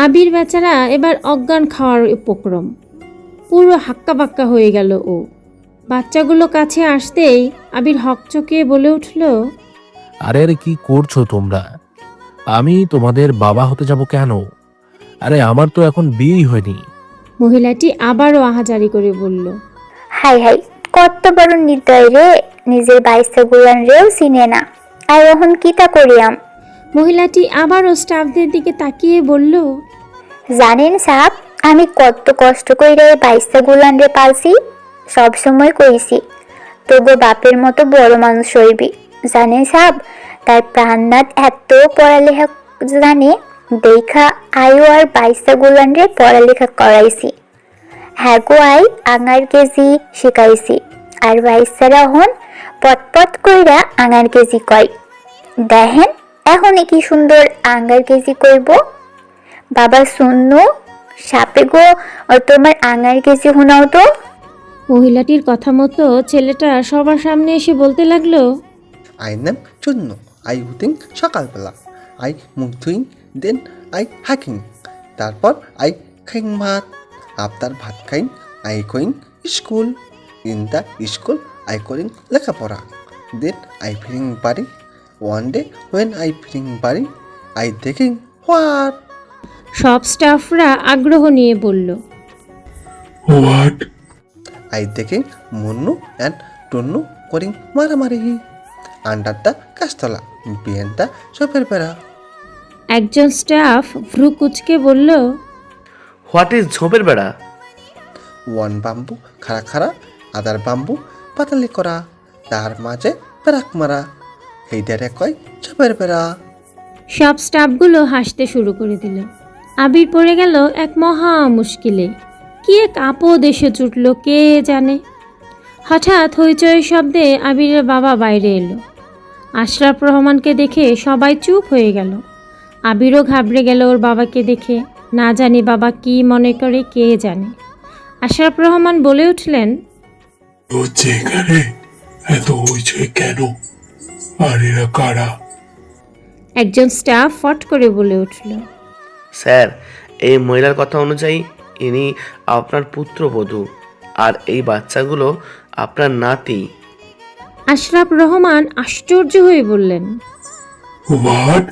আবির বেচারা এবার অজ্ঞান খাওয়ার উপক্রম। পুরো হাক্কাবাক্কা হয়ে গেল ও। বাচ্চাগুলো কাছে আসতেই আবির হকচকিয়ে বলে উঠল, আরে আরে কি করছো তোমরা? আমি তোমাদের বাবা হতে যাব কেন? আরে আমার তো এখন বিয়েই হয়নি। মহিলাটি আবারও আহাজারি করে বলল, হাই হাই, কত বড় নির্দয় রে, নিজের বাইসা গুলান রেও চিনে না, আর এখন কিতা করিয়াম? মহিলাটি আবারও স্টাফদের দিকে তাকিয়ে বলল, জানেন সাহেব, আমি কত কষ্ট কইরা এই বাইসা গুলান রে পালছি। সব সময় কইছি তোগো বাপের মতো বড় মানুষ হইবি। জানেন সাহেব, তার প্রাণনাথ এত পড়ালেখা জানে, দেখা আয়ু আর বাইসা গুলান রে পড়ালেখা করাইছি। হ্যাঁ গো, আই আঙার কেজি শিখাইছি, আর বাইসারা হন পটপট কইরা আঙার কেজি কয়। দেখেন এখন কি সুন্দর আঙ্গার কেজি কইব। বাবা শুননু, সাপে গো, ও তোমার আঙার কেজি শোনাও তো। মহিলাটির কথা মতো ছেলেটা সবার সামনে এসে বলতে লাগলো, আই নাম চুন্নু, আই উঠিং সকালবেলা, আই মুখ ধুইং, দেন আই হাকিং, তারপর আই খাইং ভাত, আফটার ভাত খাইং I going school, in the school I করিং লেখাপড়া, দেন আই ফিরিং বাড়ি। ওয়ান ডে ওয়েন আই ফিরিং বাড়ি আই দেখিং হোয়াট। সব স্টাফরা আগ্রহ নিয়ে বলল, what? I taking Munnu and Tunnu going মারামারি আন্ডার দ্য কাস্তলা বিহাইন্ড দ্য সোফের বেড়া। একজন স্টাফ ভ্রু কুচকে বলল, হোয়াট ইজ ঝোপের বেড়া? ওয়ান বাম্বু খাড়া খাড়া, আদার বাম্বু পাতালি করা, তার মাঝে পেরাক মারা, এইটারে কয় ঝোপের বেড়া। সব স্টাফগুলো হাসতে শুরু করে দিল। আবির পড়ে গেল এক মহা মুশকিলে। কি এক আপদ এসে জুটল কে জানে। হঠাৎ হইচই শব্দে আবিরের বাবা বাইরে এলো। আশরাফ রহমানকে দেখে সবাই চুপ হয়ে গেল। আবিরও ঘাবড়ে গেল ওর বাবাকে দেখে। না জানি বাবা কি মনে করে কে জানে। আশরাফ রহমান বলে উঠলেন, হচ্ছে এখানে এত হইচই কেন? আর এরা কারা? একজন স্টাফ ফট করে বলে উঠল, স্যার, এই মহিলার কথা অনুযায়ী ইনি আপনার পুত্রবধূ, আর এই বাচ্চাগুলো আপনার নাতি। আশরাফ রহমান আশ্চর্য হয়ে বললেন, হোয়াট?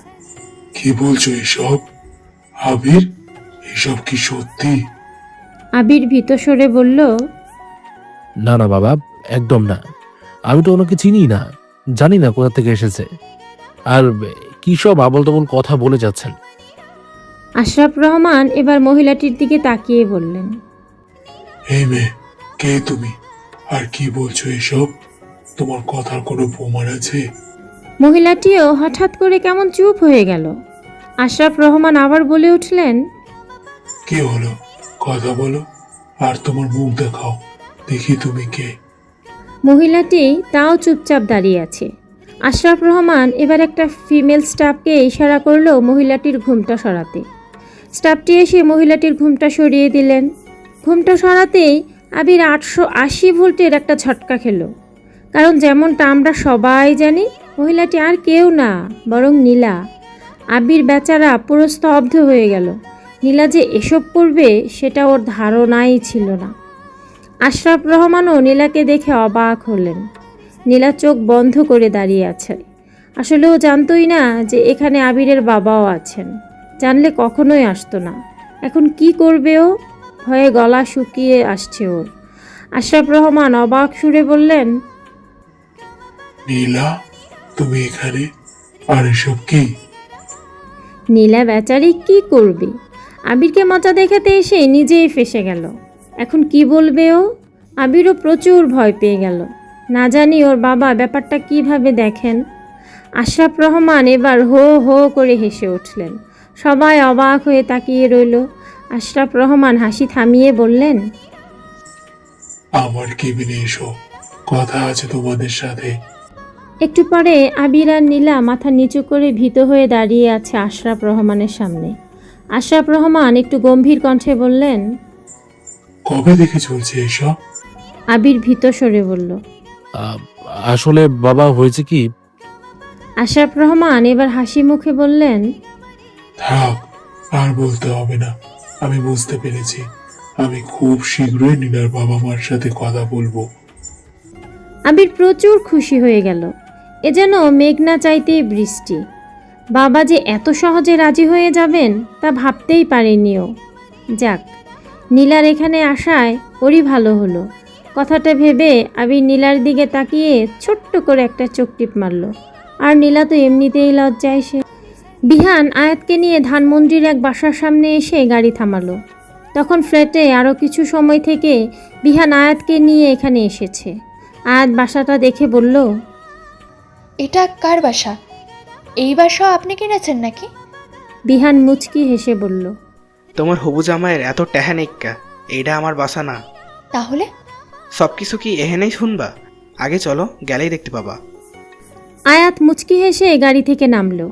কি বলছো এসব? আবির, এসব কি সত্যি? আবির ভীত স্বরে বলল, না না বাবা, একদম না। আমি তো ওনাকে চিনি না, জানি না কোথা থেকে এসেছে। আর কি সব আবল তাবল কথা বলে যাচ্ছেন। আশরাফ রহমান এবার মহিলাটির দিকে তাকিয়ে বললেন, এই মেয়ে, কে তুমি? আর কি বলছো এসব? তোমার কথার কোনো প্রমাণ আছে? মহিলাটিও হঠাৎ করে কেমন চুপ হয়ে গেল। আশরাফ রহমান আবার বলে উঠলেন, কি হলো? কথা বলো, আর তোমার মুখ দেখাও, দেখি তুমি কে। মহিলাটি তাও চুপচাপ দাঁড়িয়ে আছে। আশরাফ রহমান এবার একটা ফিমেল স্টাফকে ইশারা করলো মহিলাটির ঘুমটা সরাতে। স্টাফটি এসে মহিলাটির ঘুমটা সরিয়ে দিলেন। ঘুমটা সরাতেই আবির 880 ভোল্টের একটা ঝটকা খেলো। কারণ যেমনটা আমরা সবাই জানি, মহিলাটি আর কেউ না, বরং নীলা। আবির বেচারা পুরো স্তব্ধ হয়ে গেল। নীলা যে এসব করবে সেটা ওর ধারণাই ছিল না। আশরাফ রহমানও নীলাকে দেখে অবাক হলেন। নীলা চোখ বন্ধ করে দাঁড়িয়ে আছে। আসলে ও জানতই না যে এখানে আবিরের বাবাও আছেন। জানলে কখনোই আসতো না। এখন কি করবে ও? ভয়ে গলা শুকিয়ে আসছে ওর। আশরাফ রহমান অবাক সুরে বললেন, নীলা, তুমি এখানে? আর এসব কি? নীলা বেচারি কি করবে? আবিরকে মজা দেখাতে এসে নিজেই ফেঁসে গেল। এখন কি বলবে ও? আবিরও প্রচুর ভয় পেয়ে গেল। না জানি ওর বাবা ব্যাপারটা কিভাবে দেখেন। আশরাফ রহমান এবার হো হো করে হেসে উঠলেন। সবাই অবাক হয়ে তাকিয়ে রইল। আশরাফ রহমান হাসি থামিয়ে বললেন, আমার কেবিনে এসো, কথা আছে তোমাদের সাথে। একটু পরে আবির আর নীলা মাথা নিচু করে ভীত হয়ে দাঁড়িয়ে আছে আশরাফ রহমানের সামনে। আশরাফ রহমান একটু গম্ভীর কণ্ঠে বললেন, কবে থেকে চলছে এসব? আবির ভীত স্বরে বলল, আসলে বাবা হয়েছে কি, আশরাফ রহমান এবার হাসি মুখে বললেন, থাক, আর বলতে হবে না। আমি বুঝতে পেরেছি। আমি খুব শীঘ্রই নীলার বাবা মার সাথে কথা বলবো। আবির প্রচুর খুশি হয়ে গেল। এ যেন মেঘ না চাইতেই বৃষ্টি। বাবা যে এত সহজে রাজি হয়ে যাবেন তা ভাবতেই পারেনিও। যাক, নীলার এখানে আসায় ওরই ভালো হলো। কথাটা ভেবে আবির নীলার দিকে তাকিয়ে ছোট্ট করে একটা চোখ টিপ মারল। আর নীলা তো এমনিতেই লজ্জায় সে। বিহান আয়াতকে নিয়ে ধানমন্ডির এক বাসার সামনে এসে গাড়ি থামালো। তখন ফ্ল্যাটে আরও কিছু সময় থেকে বিহান আয়াতকে নিয়ে এখানে এসেছে। আয়াত বাসাটা দেখে বলল, এটা কার বাসা? এই বাসাও আপনি কিনেছেন নাকি? বিহান মুচকি হেসে বলল, তোমার হবু জামাইয়ের এত টেহানিক্কা, এইটা আমার বাসা না। তাহলে সব কিছু কি এহেনেই শুনবা? আগে চলো, গেলেই দেখতে পাবা। আয়াত মুচকি হেসে গাড়ি থেকে নামলো।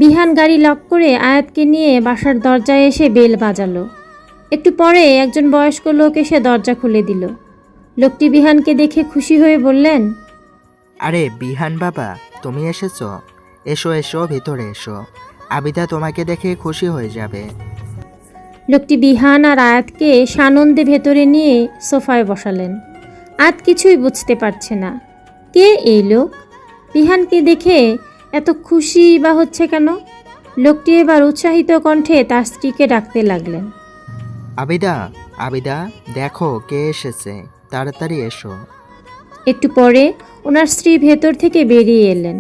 বিহান গাড়ি লক করে আয়াতকে নিয়ে বাসার দরজায় এসে বেল বাজালো। একটু পরে একজন বয়স্ক লোক এসে দরজা খুলে দিল। লোকটি বিহানকে দেখে খুশি হয়ে বললেন, আরে বিহান বাবা, তুমি এসেছো? এসো এসো, ভিতরে এসো। আবিদা তোমাকে দেখে খুশি হয়ে যাবে। লোকটি বিহান আর আয়াতকে সানন্দে ভেতরে নিয়ে সোফায় বসালেন। আয়াত কিছুই বুঝতে পারছে না, কে এই লোক? বিহানকে দেখে এত খুশি বা হচ্ছে কেন? লোকটি এবার উৎসাহিত কণ্ঠে তার স্ত্রীকে ডাকতে লাগলেন, আবিদা, আবিদা, দেখো কে এসেছে, তাড়াতাড়ি এসো। একটু পরে ওনার স্ত্রী ভেতর থেকে বেরিয়ে এলেন।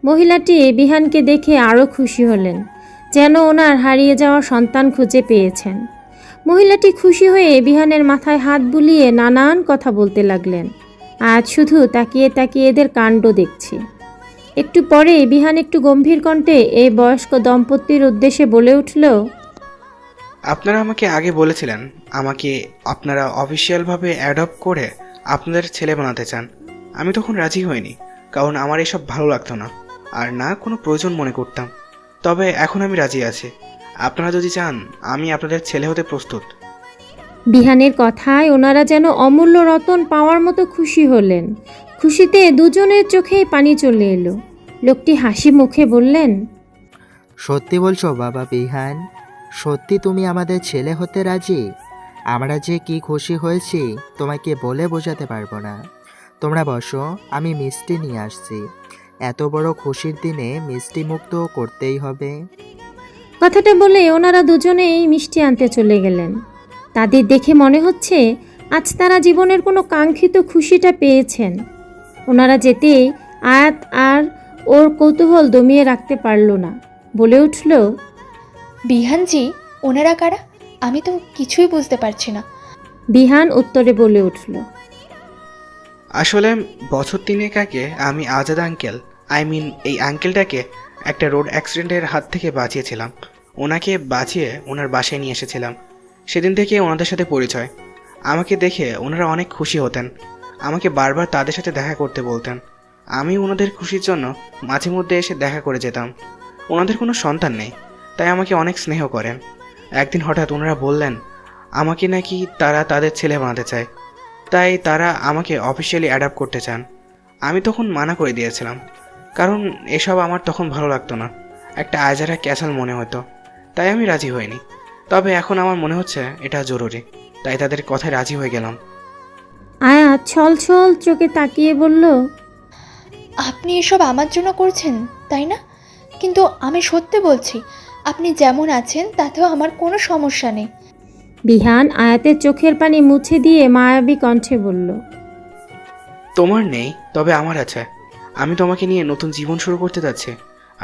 মহিলাটি বিহানকে দেখে আরও খুশি হলেন, যেন ওনার হারিয়ে যাওয়া সন্তান খুঁজে পেয়েছেন। মহিলাটি খুশি হয়ে বিহানের মাথায় হাত বুলিয়ে নানান কথা বলতে লাগলেন। আজ শুধু তাকিয়ে তাকিয়ে এদের কাণ্ড দেখছে। একটু পরে বিহান একটু গম্ভীর কণ্ঠে এই বয়স্ক দম্পতির উদ্দেশ্যে বলে উঠল, আপনারা আমাকে আগে বলেছিলেন আমাকে আপনারা অফিসিয়ালভাবে অ্যাডপ্ট করে আপনাদের ছেলে বানাতে চান। আমি তখন রাজি হইনি, কারণ আমার এসব ভালো লাগতো না, আর না কোনো প্রয়োজন মনে করতাম। তবে এখন আমি রাজি আছি। আপনারা যদি চান, আমি আপনাদের ছেলে হতে প্রস্তুত। বিহানের কথায় ওনারা যেন অমূল্য রতন পাওয়ার মতো খুশি হলেন। খুশিতে দুজনের চোখেই পানি চলে এলো। লোকটি হাসি মুখে বললেন, সত্যি বলছো বাবা বিহান? সত্যি তুমি আমাদের ছেলে হতে রাজি? আমরা যে কি খুশি হয়েছি তোমাকে বলে বোঝাতে পারবো না। তোমরা বসো, আমি মিষ্টি নিয়ে আসছি। এত বড় খুশির দিনে মিষ্টি মুক্ত করতেই হবে। কথাটা বলে ওনারা দুজনেই মিষ্টি আনতে চলে গেলেন। তাদের দেখে মনে হচ্ছে আজ তারা জীবনের কোনো কাঙ্ক্ষিত খুশিটা পেয়েছেন। ওনারা যেতেই আয়াত আর ওর কৌতূহল দমিয়ে রাখতে পারল না, বলে উঠল, বিহানজি, ওনারা কারা? আমি তো কিছুই বুঝতে পারছি না। বিহান উত্তরে বলে উঠল, আসলে বছর 3 আগে আমি আজাদ আঙ্কেল, এই আঙ্কেলটাকে একটা রোড অ্যাক্সিডেন্টের হাত থেকে বাঁচিয়েছিলাম। ওনাকে বাঁচিয়ে ওনার বাসায় নিয়ে এসেছিলাম। সেদিন থেকে ওনাদের সাথে পরিচয়। আমাকে দেখে ওনারা অনেক খুশি হতেন। আমাকে বারবার তাদের সাথে দেখা করতে বলতেন। আমি ওনাদের খুশির জন্য মাঝে মধ্যে এসে দেখা করে যেতাম। ওনাদের কোনো সন্তান নেই, তাই আমাকে অনেক স্নেহ করেন। একদিন হঠাৎ ওনারা বললেন আমাকে নাকি তারা তাদের ছেলে বানাতে চায়, তাই তারা আমাকে অফিসিয়ালি অ্যাডপ্ট করতে চান। আমি তখন মানা করে দিয়েছিলাম, কারণ এসব আমার তখন ভালো লাগতো না, একটা আজারা ক্যাসাল মনে হতো, তাই আমি রাজি হইনি। তবে এখন আমার মনে হচ্ছে এটা জরুরি, তাই তাদের কথায় রাজি হয়ে গেলাম। আয়াত ছলছল চোখে তাকিয়ে বলল, আপনি এসব আমার জন্য করছেন, তাই না? কিন্তু আমি সত্যি বলছি, আপনি যেমন আছেন তাতেও আমার কোনো সমস্যা নেই। বিহান আয়াতের চোখের পানি মুছে দিয়ে মায়াবী কণ্ঠে বলল, তোমার নেই, তবে আমার আছে। আমি তোমাকে নিয়ে নতুন জীবন শুরু করতে যাচ্ছি,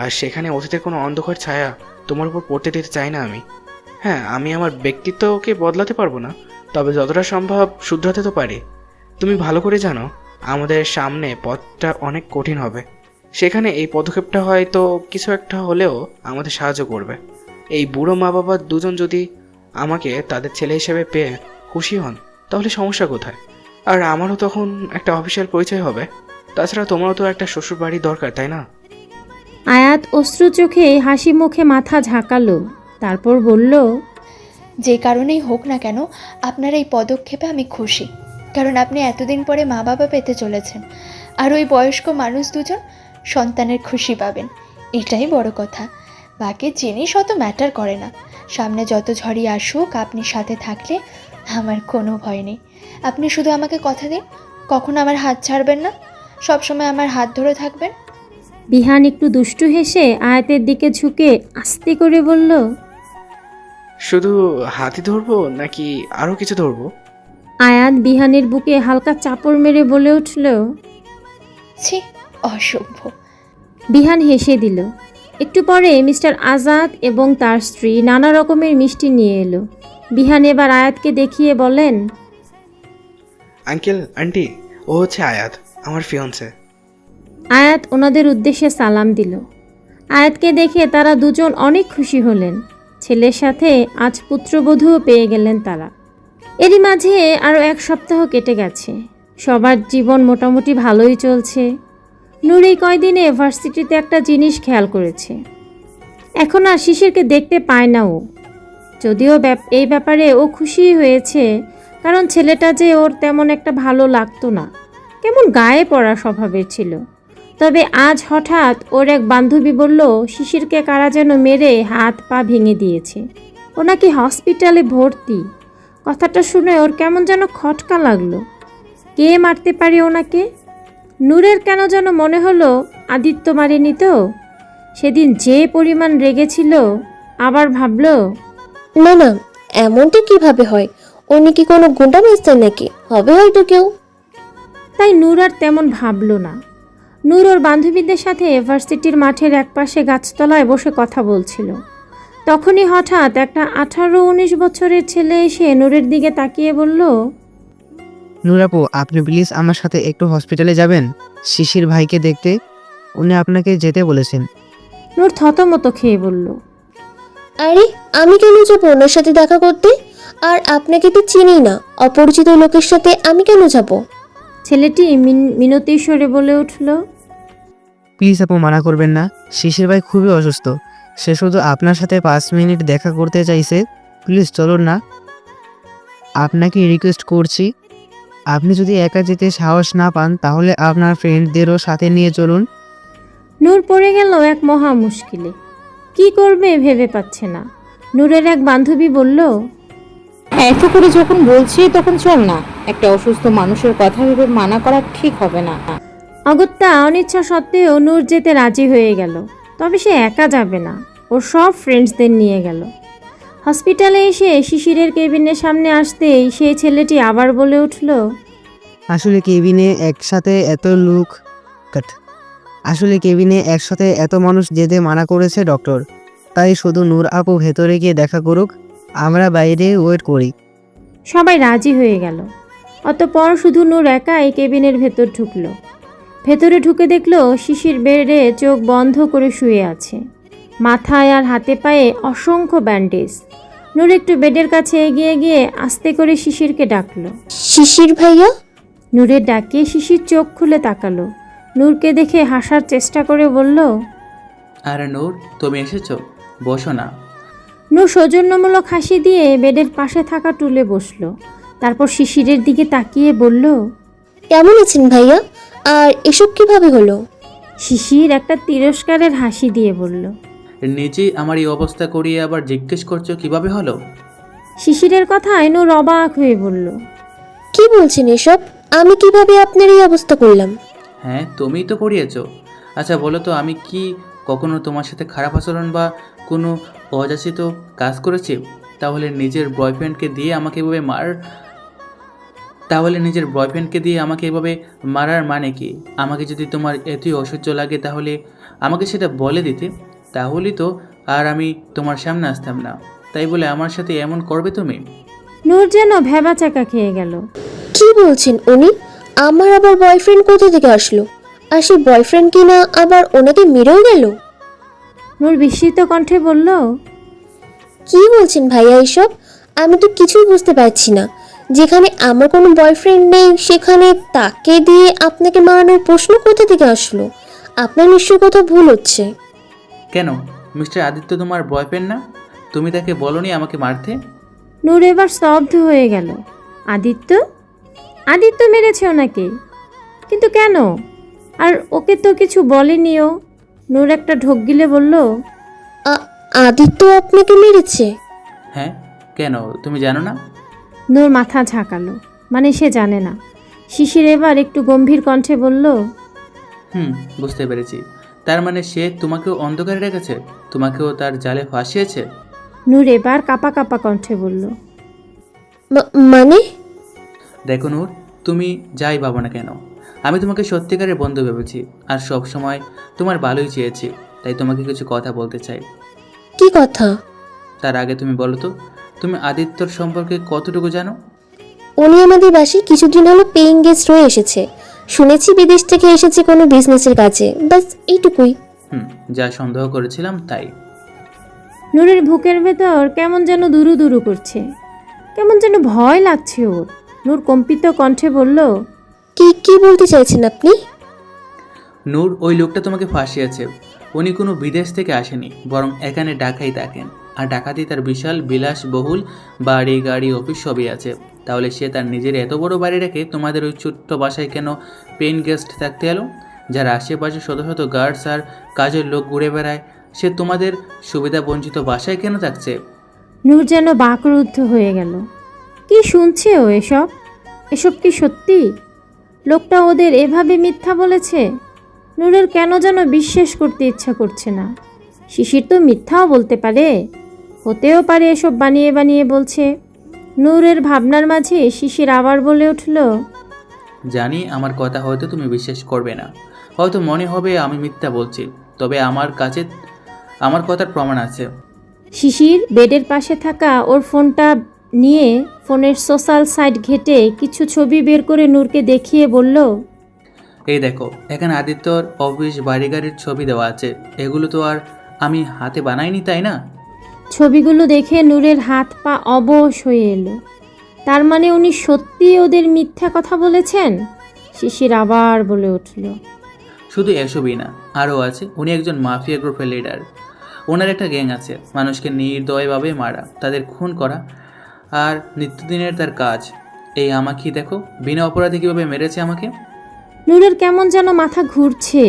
আর সেখানে অতীতের কোনো অন্ধকার ছায়া তোমার উপর পড়তে দিতে চাই না আমি। হ্যাঁ, আমি আমার ব্যক্তিত্বকে বদলাতে পারবো না, তবে যতটা সম্ভব শুধরাতে তো পারি। তুমি ভালো করে জানো আমাদের সামনে পথটা অনেক কঠিন হবে। সেখানে এই পদক্ষেপটা হয়তো কিছু একটা হলেও আমাদের সাহায্য করবে। এই বুড়ো মা বাবা দুজন যদি আমাকে তাদের ছেলে হিসেবে পেয়ে খুশি হন, তাহলে সমস্যা কোথায়? আর আমারও তখন একটা অফিসিয়াল পরিচয় হবে। তাছাড়া তোমারও তো একটা শ্বশুর বাড়ি দরকার, তাই না? আয়াত অশ্রু চোখে হাসি মুখে মাথা ঝাঁকালো, তারপর বলল, যে কারণেই হোক না কেন, আপনার এই পদক্ষেপে আমি খুশি। কারণ আপনি এতদিন পরে মা বাবা পেতে চলেছেন, আর ওই বয়স্ক মানুষ দুজন সন্তানের খুশি পাবেন, এটাই বড় কথা। বাকি জিনিস অত ম্যাটার করে না। সামনে যত ঝড়ই আসুক, আপনি সাথে থাকলে আমার কোনো ভয় নেই। আপনি শুধু আমাকে কথা দিন, কখনো আমার হাত ছাড়বেন না, সবসময় আমার হাত ধরে থাকবেন। বিহান একটু দুষ্টু হেসে আয়াতের দিকে ঝুঁকে আস্তে করে বলল, শুধু হাতি ধরবো নাকি আরও কিছু ধরবো? আয়াত বিহানের বুকে হালকা চাপড় মেরে বলে উঠল। ছি, অসভ্য। বিহান হেসে দিল। একটু পরে মিস্টার আজাদ এবং তার স্ত্রী নানা রকমের মিষ্টি নিয়ে এলো। বিহান এবার আয়াতকে দেখিয়ে বলেন, আঙ্কেল আন্টি, ও হচ্ছে আয়াত, আমার ফিয়ন্সে। আয়াত ওনাদের উদ্দেশ্যে সালাম দিল। আয়াতকে দেখে তারা দুজন অনেক খুশি হলেন। ছেলের সাথে আজ পুত্রবধূও পেয়ে গেলেন তারা। এরই মাঝে আরও 1 সপ্তাহ কেটে গেছে। সবার জীবন মোটামুটি ভালোই চলছে। নূর এই কয়দিনে ভার্সিটিতে একটা জিনিস খেয়াল করেছে, এখন আর শিশিরকে দেখতে পায় না ও। যদিও এই ব্যাপারে ও খুশি হয়েছে, কারণ ছেলেটা যে ওর তেমন একটা ভালো লাগতো না, কেমন গায়ে পড়া স্বভাবের ছিল। তবে আজ হঠাৎ ওর এক বান্ধবী বলল শিশিরকে কারা যেন মেরে হাত পা ভেঙে দিয়েছে, ও নাকি হসপিটালে ভর্তি। কথাটা শুনে ওর কেমন যেন খটকা লাগলো। কে মারতে পারে ওনাকে? নূরের কেন যেন মনে হলো আদিত্য মারেনি তো। সেদিন যে পরিমাণ রেগেছিল, আবার ভাবলো না না, এমনটা কিভাবে হয়? উনি কি কোনো গুন্ডা মাস্টার নাকি? হবে হয়তো কেউ। তাই নূর আর তেমন ভাবলো না। নূর ওর বান্ধবীদের সাথে ভার্সিটির মাঠের একপাশে গাছতলায় বসে কথা বলছিল। তখনই হঠাৎ একটা 18-19 বছরের ছেলে এসে নূরের দিকে তাকিয়ে বলল, নূর আপু, আপনি প্লিজ আমার সাথে একটু হসপিটালে যাবেন শিশির ভাইকে দেখতে, উনি আপনাকে যেতে বলেছেন। নূর থতমত খেয়ে বলল, আরে আমি কেন যাবো ওনার সাথে দেখা করতে? আর আপনাকে তো চিনি না, অপরিচিত লোকের সাথে আমি কেন যাব? ছেলেটি মিনতি স্বরে বলে উঠল, প্লিজ আপু, মানা করবেন না। শিশির ভাই খুবই অসুস্থ, সে শুধু আপনার সাথে 5 মিনিট দেখা করতে চাইছে। প্লিজ চলুন না, আপনাকে রিকোয়েস্ট করছি। আপনি যদি একা যেতে সাহস না পান তাহলে আপনার ফ্রেন্ডদেরও সাথে নিয়ে চলুন। নূর পড়ে গেল এক মহা মুশকিলে। কি করবে ভেবে পাচ্ছে না। নূরের এক বান্ধবী বলল, এত করে যখন বলছি তখন চল না, একটা অসুস্থ মানুষের কথা ভেবে মানা করা ঠিক হবে না। অগত্যা অনিচ্ছা সত্ত্বেও নূর যেতে রাজি হয়ে গেল। তবে সে একা যাবে না, ওর সব ফ্রেন্ডসদের নিয়ে গেল। হসপিটালে এসে শিশিরের কেবিনের সামনে আসতেই সেই ছেলেটি আবার বলে উঠল, আসলে কেবিনে একসাথে এত মানুষ যেতে মানা করেছে ডক্টর, তাই শুধু নূর আপু ভেতরে গিয়ে দেখা করুক, আমরা বাইরে ওয়েট করি। সবাই রাজি হয়ে গেল। অতঃপর শুধু নূর একাই কেবিনের ভেতর ঢুকলো। ভেতরে ঢুকে দেখলো শিশির বেডে চোখ বন্ধ করে শুয়ে আছে। মাথায় আর হাতে পায়ে অসংখ্য ব্যান্ডেজ। নূর একটু বেডের কাছে এগিয়ে গিয়ে আস্তে করে শিশিরকে ডাকলো। শিশির ভাইয়া? নূরের ডাকে শিশির চোখ খুলে তাকালো। নূরকে দেখে হাসার চেষ্টা করে বলল, আরে নূর, তুমি এসেছো, বসো না। নূর সৌজন্যমূলক হাসি দিয়ে বেডের পাশে থাকা টুলে বসলো। তারপর শিশিরের দিকে তাকিয়ে বলল, কেমন আছেন ভাইয়া? আর এসব কিভাবে হলো? শিশির একটা তিরস্কারের হাসি দিয়ে বলল, নিজেই আমার এই অবস্থা করিয়ে আবার জিজ্ঞেস করছো কিভাবে হলো? শিশিরের কথায় নূর অবাক হয়ে বলল, কি বলছেন এসব? আমি কিভাবে আপনার এই অবস্থা করলাম? হ্যাঁ, তুমিই তো করিয়েছো। আচ্ছা বলো তো, আমি কি কখনো তোমার সাথে খারাপ আচরণ বা কোনো অযাচিত কাজ করেছি? তাহলে নিজের বয়ফ্রেন্ডকে দিয়ে আমাকে এভাবে মারার মানে কি? আমাকে যদি তোমার এতই অসহ্য লাগে তাহলে আমাকে সেটা বলে দিতে, তাহলেই তো আর আমি তোমার সামনে আসতাম না। তাই বলে আমার সাথে এমন করবে তুমি? নূর যেন ভেবাচাকা খেয়ে গেল। কি বলছেন উনি? আমার আবার বয়ফ্রেন্ড কোথা থেকে আসলো? আর সেই বয়ফ্রেন্ড কিনা আবার ওনাকে মেরেও গেল? নূর বিস্মিত কণ্ঠে বলল, কি বলছেন ভাইয়া এসব? আমি তো কিছুই বুঝতে পারছি না। যেখানে আমার কোনো বয়ফ্রেন্ড নেই সেখানে তাকে দিয়ে আপনাকে মারানোর প্রশ্ন কোথা থেকে আসলো? আপনার নিশ্চয়ই কোথাও ভুল হচ্ছে। কেন, মিস্টার আদিত্য তোমার বয়ফ্রেন্ড না? তুমি তাকে বলনি আমাকে মারতে? নূর এবার স্তব্ধ হয়ে গেল। আদিত্য মেরেছে ওনাকে? কিন্তু কেন? আর ওকে তো কিছু বলেনিও। নূর একটা ঢোক গিলে বলল, আদিত্য আপনাকে মেরেছে? হ্যাঁ, কেন তুমি জানো না? নূর মাথা ঝাঁকালো, মানে সে জানে না। শিশির এবার একটু গম্ভীর কণ্ঠে বলল, বুঝতে পেরেছি। তার মানে সে তোমাকেও অন্ধকারে রেখেছে, তোমাকেও তার জালে ফাঁসিয়েছে। নূর এবার কাপা কাপা কণ্ঠে বলল, মানে? দেখো নূর, তুমি যাই ভাবো না কেন, আমি তোমাকে সত্যিকারের বন্ধু ভেবেছি আর সব সময় তোমার ভালোই চেয়েছি। তাই তোমাকে কিছু কথা বলতে চাই। কি কথা? তার আগে তুমি বলো তো, তুমি আদিত্যর সম্পর্কে কতটুকু জানো? উনি আমাদের বাসায় কিছুদিন হলো পেইং গেস্ট হয়ে এসেছে। শুনেছি বিদেশ থেকে এসেছে কোনো বিজনেসের কাজে, বাস এইটুকুই। যা সন্দেহ করেছিলাম তাই। নূরের বুকের ভেতর কেমন যেন দুরু দুরু করছে, কেমন যেন ভয় লাগছে ওর। নূর কম্পিত কণ্ঠে বলল, কি বলতে চাইছেন আপনি? নূর, ওই লোকটা তোমাকে ফাঁসিয়েছে। উনি কোনো বিদেশ থেকে আসেনি, বরং এখানে ঢাকায় থাকেন। আর ঢাকাতেই তার বিশাল বিলাসবহুল বাড়ি গাড়ি অফিস সবই আছে। তাহলে সে তার নিজের এত বড় বাড়ি রেখে তোমাদের ওই ছোট্ট বাসায় কেন পেইন গেস্ট থাকতে এলো? যার আশেপাশে শত শত গার্ডস আর কাজের লোক ঘুরে বেড়ায়, সে তোমাদের সুবিধা বঞ্চিত বাসায় কেন থাকছে? নূর যেন বাকরুদ্ধ হয়ে গেল। কি শুনছে ও এসব কি সত্যি? লোকটা ওদের এভাবে মিথ্যা বলেছে? নূরের কেন যেন বিশ্বাস করতে ইচ্ছা করছে না। শিশির তো মিথ্যাও বলতে পারে, হতেও পারে এসব বানিয়ে বানিয়ে বলছে। নূরের ভাবনার মাঝে শিশির আবার বলে উঠল, জানি আমার কথা হয়তো তুমি বিশ্বাস করবে না, হয়তো মনে হবে আমি মিথ্যা বলছি, তবে আমার কাছে আমার কথার প্রমাণ আছে। শিশির বেডের পাশে থাকা ওর ফোনটা নিয়ে ফোনের সোশ্যাল সাইট ঘেটে কিছু ছবি বের করে নূরকে দেখিয়ে বলল, এই দেখো, এখানে আদিত্যর অফিস বাড়ি গাড়ির ছবি দেওয়া আছে। এগুলো তো আর আমি হাতে বানাইনি, তাই না? ছবিগুলো দেখে নূরের হাত পা অবশ হয়ে এলো। তার মানে উনি সত্যিই ওদের মিথ্যা কথা বলেছেন? শিশির আবার বলে উঠল, শুধু এসবই না, আরও আছে। উনি একজন মাফিয়া গ্রুপের লিডার। ওনার একটা গ্যাং আছে, মানুষকে নির্দয়ভাবে মারা, তাদের খুন করা, আর নিত্যদিনের তার কাজ। এই আমাকে দেখো, বিনা অপরাধে কীভাবে মেরেছে আমাকে। নূরের কেমন যেন মাথা ঘুরছে,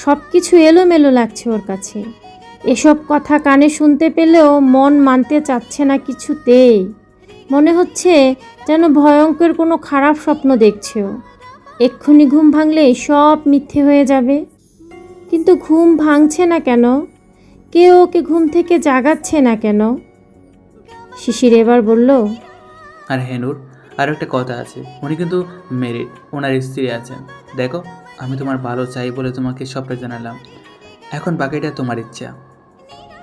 সব কিছু এলোমেলো লাগছে ওর কাছে। এসব কথা কানে শুনতে পেলেও মন মানতে চাচ্ছে না কিছুতেই। মনে হচ্ছে যেন ভয়ঙ্কর কোনো খারাপ স্বপ্ন দেখছে ও। এক্ষুনি ঘুম ভাঙলেই সব মিথ্যে হয়ে যাবে। কিন্তু ঘুম ভাঙছে না কেন? কেউ ওকে ঘুম থেকে জাগাচ্ছে না কেন? শিশির এবার বলল, আর হেনুর, আর একটা কথা আছে। উনি কিন্তু মেরিড, ওনার স্ত্রী আছেন। দেখো, আমি তোমার ভালো চাই বলে তোমাকে সবটা জানালাম, এখন বাকিটা তোমার ইচ্ছা।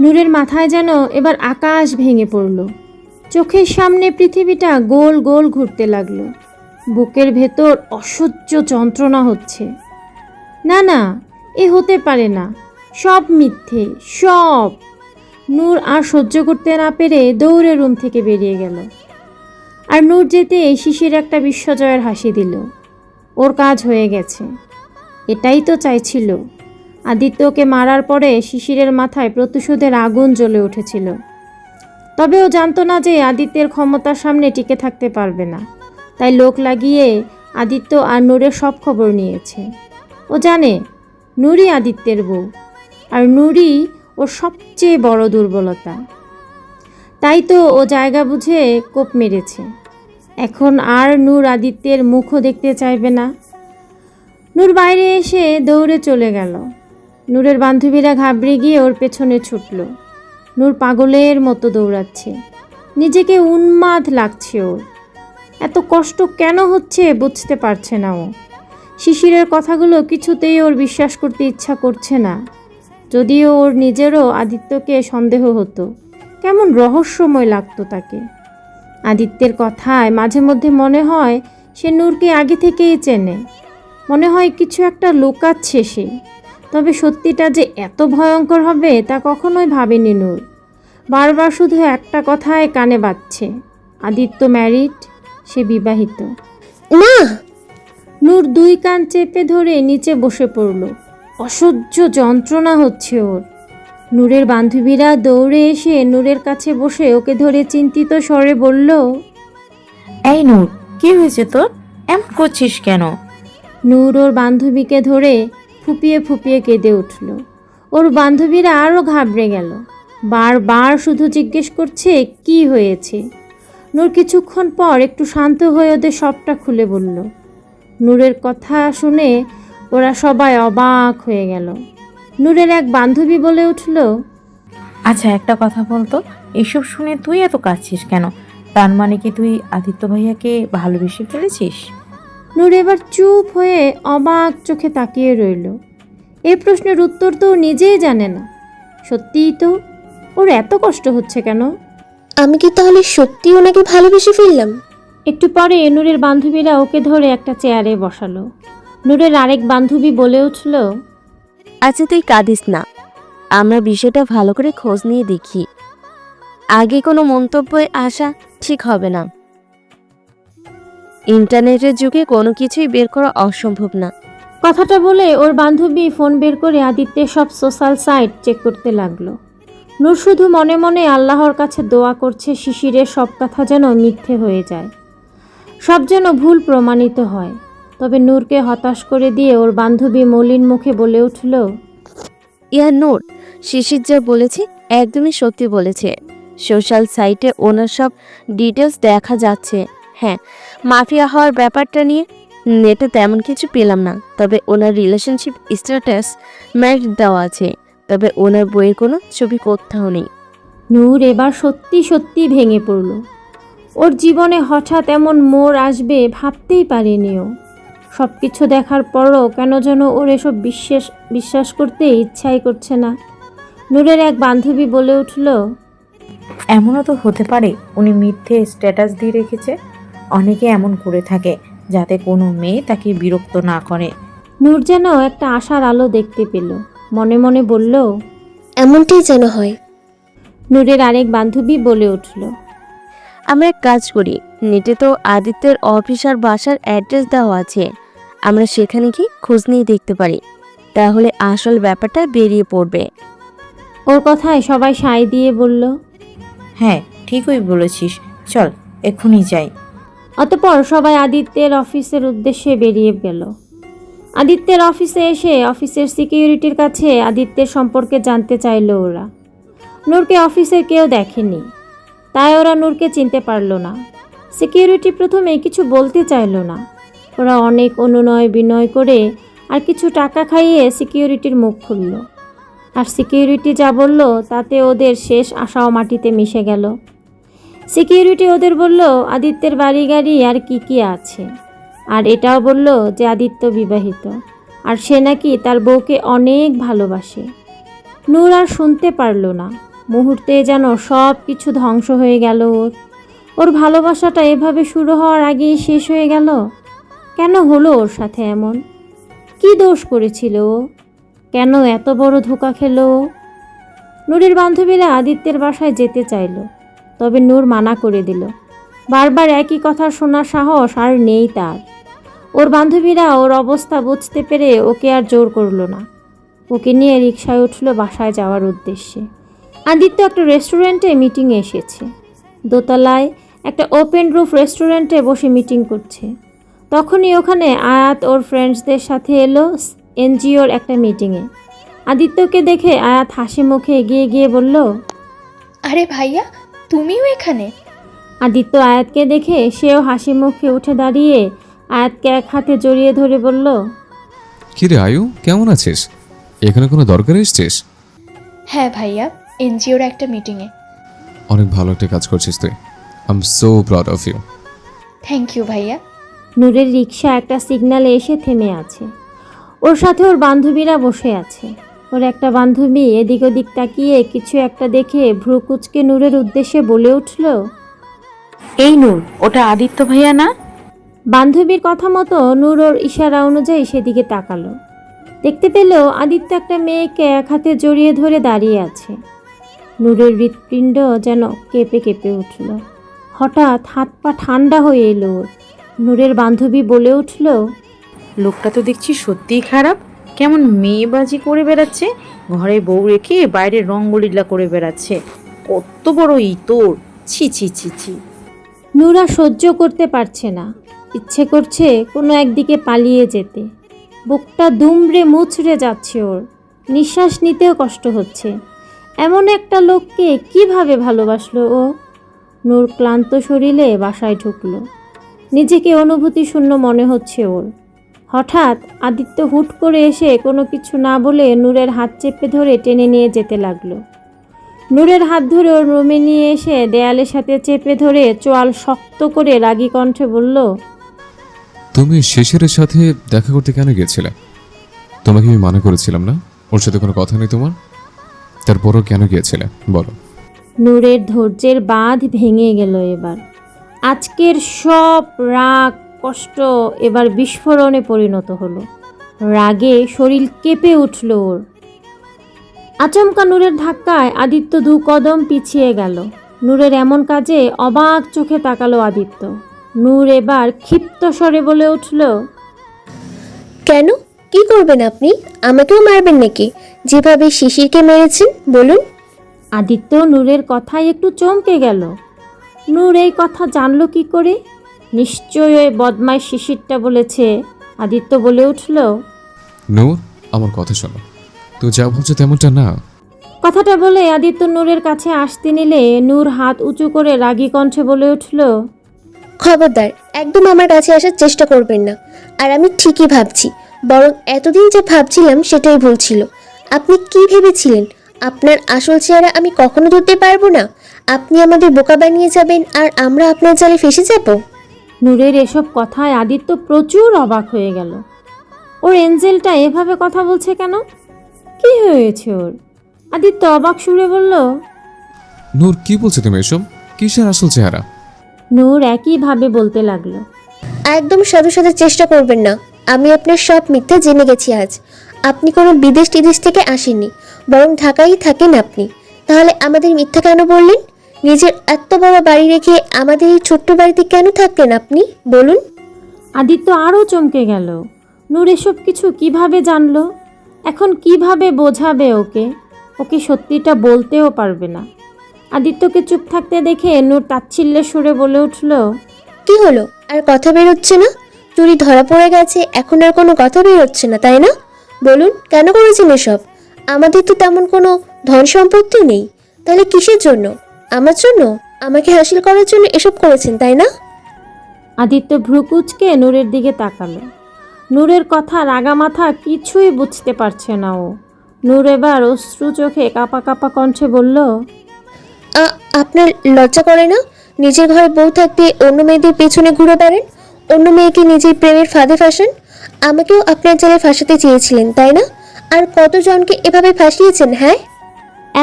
নূরের মাথায় যেন এবার আকাশ ভেঙে পড়ল। চোখের সামনে পৃথিবীটা গোল গোল ঘুরতে লাগলো। বুকের ভেতর অসহ্য যন্ত্রণা হচ্ছে। না না, এ হতে পারে না, সব মিথ্যে, সব। নূর আর সহ্য করতে না পেরে দৌড়ে রুম থেকে বেরিয়ে গেল। আর নূর যেতে শিশির একটা বিশ্বজয়ের হাসি দিল। ওর কাজ হয়ে গেছে, এটাই তো চাইছিল। আদিত্যকে মারার পরে শিশিরের মাথায় প্রতিশোধের আগুন জ্বলে উঠেছিল। তবে ও জানতো না যে আদিত্যের ক্ষমতার সামনে টিকে থাকতে পারবে না। তাই লোক লাগিয়ে আদিত্য আর নূরের সব খবর নিয়েছে। ও জানে নূরই আদিত্যের বউ, আর নূরই ওর সবচেয়ে বড় দুর্বলতা। তাই তো ও জায়গা বুঝে কোপ মেরেছে। এখন আর নূর আদিত্যের মুখও দেখতে চাইবে না। নূর বাইরে এসে দৌড়ে চলে গেল। নূরের বান্ধবীরা ঘাবড়ে গিয়ে ওর পেছনে ছুটল। নূর পাগলের মতো দৌড়াচ্ছে, নিজেকে উন্মাদ লাগছে ওর। এত কষ্ট কেন হচ্ছে বুঝতে পারছে না ও। শিশিরের কথাগুলো কিছুতেই ওর বিশ্বাস করতে ইচ্ছা করছে না। যদিও ওর নিজেরও আদিত্যকে সন্দেহ হতো, কেমন রহস্যময় লাগতো তাকে। আদিত্যের কথায় মাঝে মধ্যে মনে হয় সে নূরকে আগে থেকেই চেনে। মনে হয় কিছু একটা লুকাচ্ছে সে। তবে সত্যিটা যে এত ভয়ঙ্কর হবে তা কখনোই ভাবেনি নূর। বারবার শুধু একটা কথাই কানে বাজছে, আদিত্য ম্যারিড, সে বিবাহিত। না! নূর দুই কান চেপে ধরে নিচে বসে পড়ল। অসহ্য যন্ত্রণা হচ্ছে ওর। নূরের বান্ধবীরা দৌড়ে এসে নূরের কাছে বসে ওকে ধরে চিন্তিত স্বরে বলল, এই নূর, কি হয়েছে তোর? এমন করছিস কেন? নূর ওর বান্ধবীকে ধরে ফুপিয়ে ফুপিয়ে কেঁদে উঠল। ওর বান্ধবীরা আরও ঘাবড়ে গেল, বারবার শুধু জিজ্ঞেস করছে কি হয়েছে। নূর কিছুক্ষণ পর একটু শান্ত হয়ে ওদের সবটা খুলে বলল। নূরের কথা শুনে ওরা সবাই অবাক হয়ে গেল। নূরের এক বান্ধবী বলে উঠল, আচ্ছা একটা কথা বলতো, এসব শুনে তুই এত কাঁদছিস কেন? তার মানে কি তুই আদিত্য ভাইয়াকে ভালোবেসে ফেলেছিস? নূর এবার চুপ হয়ে অবাক চোখে তাকিয়ে রইল। এই প্রশ্নের উত্তর তো ও নিজেই জানে না। সত্যিই তো, ওর এত কষ্ট হচ্ছে কেন? আমি কি তাহলে সত্যি ওনাকে ভালোবেসে ফেললাম? একটু পরে নূরের বান্ধবীরা ওকে ধরে একটা চেয়ারে বসালো। নূরের আরেক বান্ধবী বলে উঠল, আচ্ছা তুই কাঁদিস না, আমরা বিষয়টা ভালো করে খোঁজ নিয়ে দেখি। আগে কোনো মন্তব্যে আসা ঠিক হবে না। ইন্টারনেটের যুগে কোনো কিছুই বের করা অসম্ভব না। কথাটা বলে ওর বান্ধবী ফোন বের করে আদিত্যের সব সোশ্যাল সাইট চেক করতে লাগলো। নূর শুধু মনে মনে আল্লাহর কাছে দোয়া করছে শিশিরের সব কথা যেন মিথ্যে হয়ে যায়, সব যেন ভুল প্রমাণিত হয়। তবে নূরকে হতাশ করে দিয়ে ওর বান্ধবী মলিন মুখে বলে উঠল, ইয়া নূর, শিশির যা বলেছে একদমই সত্যি বলেছে। সোশ্যাল সাইটে ওনার সব ডিটেলস দেখা যাচ্ছে। হ্যাঁ, মাফিয়া হওয়ার ব্যাপারটা নিয়ে নেটে তেমন কিছু পেলাম না, তবে ওনার রিলেশনশিপ স্ট্যাটাস ম্যারিড দেওয়া আছে, তবে ওনার বইয়ের কোনো ছবি কোথাও নেই। নূর এবার সত্যি সত্যি ভেঙে পড়ল। ওর জীবনে হঠাৎ এমন মোড় আসবে ভাবতেই পারেনি ও। সব কিছু দেখার পরও কেন যেন ওর এসব বিশ্বাস করতে ইচ্ছাই করছে না। নূরের এক বান্ধবী বলে উঠল, এমনও তো হতে পারে উনি মিথ্যে স্ট্যাটাস দিয়ে রেখেছে। অনেকে এমন করে থাকে যাতে কোনো মেয়ে তাকে বিরক্ত না করে। নূর যেন একটা আশার আলো দেখতে পেল, মনে মনে বলল, এমনটাই যেন হয়। নূরের আরেক বান্ধবী বলে উঠল, আমরা এক কাজ করি, নেটে তো আদিত্যের অফিস আর বাসার অ্যাড্রেস দেওয়া আছে, আমরা সেখানে কি খোঁজ নিয়ে দেখতে পারি, তাহলে আসল ব্যাপারটা বেরিয়ে পড়বে। ওর কথায় সবাই সায় দিয়ে বলল, হ্যাঁ ঠিকই বলেছিস, চল এক্ষুনি যাই। অতঃপর সবাই আদিত্যের অফিসের উদ্দেশ্যে বেরিয়ে গেল। আদিত্যের অফিসে এসে অফিসের সিকিউরিটির কাছে আদিত্যের সম্পর্কে জানতে চাইল ওরা। নূরকে অফিসের কেউ দেখেনি, তাই ওরা নূরকে চিনতে পারল না। সিকিউরিটি প্রথমে কিছু বলতে চাইল না। ওরা অনেক অনুনয় বিনয় করে আর কিছু টাকা খাইয়ে সিকিউরিটির মুখ খুলল। আর সিকিউরিটি যা বলল তাতে ওদের শেষ আশাও মাটিতে মিশে গেল। সিকিউরিটি ওদের বলল আদিত্যের বাড়ি গাড়ি আর কি আছে, আর এটাও বলল যে আদিত্য বিবাহিত আর সে নাকি তার বউকে অনেক ভালোবাসে। নূর আর শুনতে পারল না। মুহূর্তে যেন সব কিছু ধ্বংস হয়ে গেল। ওর ভালোবাসাটা এভাবে শুরু হওয়ার আগেই শেষ হয়ে গেল। কেন হলো ওর সাথে এমন? কি দোষ করেছিল ও? কেন এত বড় ধোঁকা খেল ও? নূরের বান্ধবীরা আদিত্যের বাসায় যেতে চাইল, তবে নূর মানা করে দিল। বারবার একই কথা শোনার সাহস আর নেই তার। ওর বান্ধবীরা ওর অবস্থা বুঝতে পেরে ওকে আর জোর করলো না। ওকে নিয়ে রিকশায় উঠল বাসায় যাওয়ার উদ্দেশ্যে। আদিত্য একটা রেস্টুরেন্টে মিটিংয়ে এসেছে। দোতলায় একটা ওপেন রুফ রেস্টুরেন্টে বসে মিটিং করছে। তখনই ওখানে আয়াত ওর ফ্রেন্ডসদের সাথে এলো এনজিওর একটা মিটিংয়ে। আদিত্যকে দেখে আয়াত হাসি মুখে এগিয়ে গিয়ে বলল, আরে ভাইয়া, তুমিও এখানে? আদিত্য আয়াতকে দেখে সেও হাসি মুখে উঠে দাঁড়িয়ে আয়াতকে এক হাতে জড়িয়ে ধরে বলল, কিরে আয়ু, কেমন আছিস? এখানে কোনো দরকার এসছিস? হ্যাঁ ভাইয়া, এনজিওর একটা মিটিংয়ে। অনেক ভালো একটা কাজ করছিস তুই। I am so proud of you. Thank you ভাইয়া। নূরের রিকশা একটা সিগন্যালে এসে থেমে আছে। ওর সাথে ওর বান্ধবীরা বসে আছে। ওর একটা বান্ধবী এদিক ওদিক তাকিয়ে কিছু একটা দেখে ভ্রু কুচকে নূরের উদ্দেশ্যে বলে উঠল, এই নূর, ওটা আদিত্য ভাইয়া না? বান্ধবীর কথা মতো নূর ওর ইশারা অনুযায়ী সেদিকে তাকালো। দেখতে পেল আদিত্য একটা মেয়েকে এক হাতে জড়িয়ে ধরে দাঁড়িয়ে আছে। নূরের হৃৎপিণ্ড যেন কেঁপে কেঁপে উঠল। হঠাৎ হাত পা ঠান্ডা হয়ে এলো ওর। নূরের বান্ধবী বলে উঠল, লোকটা তো দেখছি সত্যিই খারাপ। কেমন মেয়েবাজি করে বেড়াচ্ছে, ঘরে বউ রেখে বাইরে রঙ্গলীলা করে বেড়াচ্ছে। কত বড় ইতর! ছি ছি ছি ছি। নূরা সহ্য করতে পারছে না। ইচ্ছে করছে কোনো একদিকে পালিয়ে যেতে। বুকটা দুমড়ে মুচড়ে যাচ্ছে ওর, নিঃশ্বাস নিতেও কষ্ট হচ্ছে। এমন একটা লোককে কিভাবে ভালোবাসলো ও? নূর ক্লান্ত শরীরে বাসায় ঢুকলো। নিজেকে অনুভূতি শূন্য মনে হচ্ছে ওর। হঠাৎ আদিত্য হুট করে এসে কোনো কিছু না বলে নূরের হাত চেপে ধরে টেনে নিয়ে যেতে লাগলো। নূরের হাত ধরে ওর রুমে নিয়ে এসে দেয়ালের সাথে চেপে ধরে চোয়াল শক্ত করে রাগী কণ্ঠে বলল, তুমি শিশিরের সাথে দেখা করতে কেন গিয়েছিলে? তোমাকে আমি মানা করেছিলাম না ওর সাথে কোনো কথা নেই তোমার? তারপরও কেন গিয়েছিলে বলো? নূরের ধৈর্যের বাঁধ ভেঙে গেল এবার। আজকের সব রাগ কষ্ট এবার বিস্ফোরণে পরিণত হলো। রাগে শরীর কেঁপে উঠল ওর। আচমকা নূরের ধাক্কায় আদিত্য 2 কদম পিছিয়ে গেল। নূরের এমন কাজে অবাক চোখে তাকালো আদিত্য। নূর এবার ক্ষিপ্ত স্বরে বলে উঠল, কেন? কি করবেন আপনি? আমাকেও মারবেন নাকি, যেভাবে শিশিরকে মেরেছেন? বলুন। আদিত্য নূরের কথায় একটু চমকে গেল। নূর এই কথা জানলো কি করে? নিশ্চয়ই ওই বদমাইশ শিশিরটা বলেছে। আদিত্য বলে উঠল, নূর, আমার কথা শোনো, তুমি যা বলছো তেমনটা না। কথাটা বলে আদিত্য নূরের কাছে আসতে নিলে নূর হাত উঁচু করে রাগী কণ্ঠে বলে উঠল, খবরদার, একদম আমার কাছে আসার চেষ্টা করবেন না। আর আমি ঠিকই ভাবছি, বরং এতদিন যে ভাবছিলাম সেটাই ভুল ছিল। আপনি কি ভেবেছিলেন আপনার আসল চেহারা আমি কখনো ধরতে পারবো না? আপনি আমাদের বোকা বানিয়ে যাবেন আর আমরা আপনার জালে ফেসে যাব? নূরের এসব কথায় আদিত্য প্রচুর অবাক হয়ে গেল। ওর এঞ্জেলটা এভাবে কথা বলছে কেন? কি হয়েছে ওর? আদিত্য অবাক সুরে বলল, নূর, কি বলছো তুমি এসব? কিসের আসল চেহারা? নূর একইভাবে বলতে লাগলো, একদম সাধু সাথে চেষ্টা করবেন না। আমি আপনার সব মিথ্যা জেনে গেছি আজ। আপনি কোনো বিদেশ টিদেশ থেকে আসেননি, বরং ঢাকায় থাকেন আপনি। তাহলে আমাদের মিথ্যা কেন বললেন? নিজের এত বড় বাড়ি রেখে আমাদের এই ছোট্ট বাড়িতে কেন থাকলেন আপনি? বলুন। আদিত্য আরও চমকে গেল। নূর এসব কিছু কিভাবে জানলো? এখন কিভাবে বোঝাবে ওকে? ওকে সত্যিটা বলতেও পারবে না। আদিত্যকে চুপ থাকতে দেখে নূর তাচ্ছিল্যের সুরে বলে উঠল, কি হলো? আর কথা বেরোচ্ছে না? চুরি ধরা পড়ে গেছে, এখন আর কোনো কথা বেরোচ্ছে না, তাই না? বলুন, কেন করেছেন এসব? আমাদের তো তেমন কোনো ধন সম্পত্তি নেই, তাহলে কিসের জন্য? আমার জন্য? আমাকে হাসিল করার জন্য এসব করেছেন, তাই না? আদিত্য ভ্রুকুচকে নূরের দিকে তাকালো। নূরের কথা রাগা মাথা কিছুই বুঝতে পারছে না ও। নূর এবার অশ্রু চোখে কাঁপা কাঁপা কণ্ঠে বলল, আপনার লজ্জা করে না? নিজের ঘরে বউ থাকতে অন্য মেয়েদের পেছনে ঘুরে বেড়ান, অন্য মেয়েকে নিজের প্রেমের ফাঁদে ফাঁসান। আমাকেও আপনার জালে ফাঁসাতে চেয়েছিলেন, তাই না? আর কতজনকে এভাবে ফাঁসিয়েছেন? হ্যাঁ।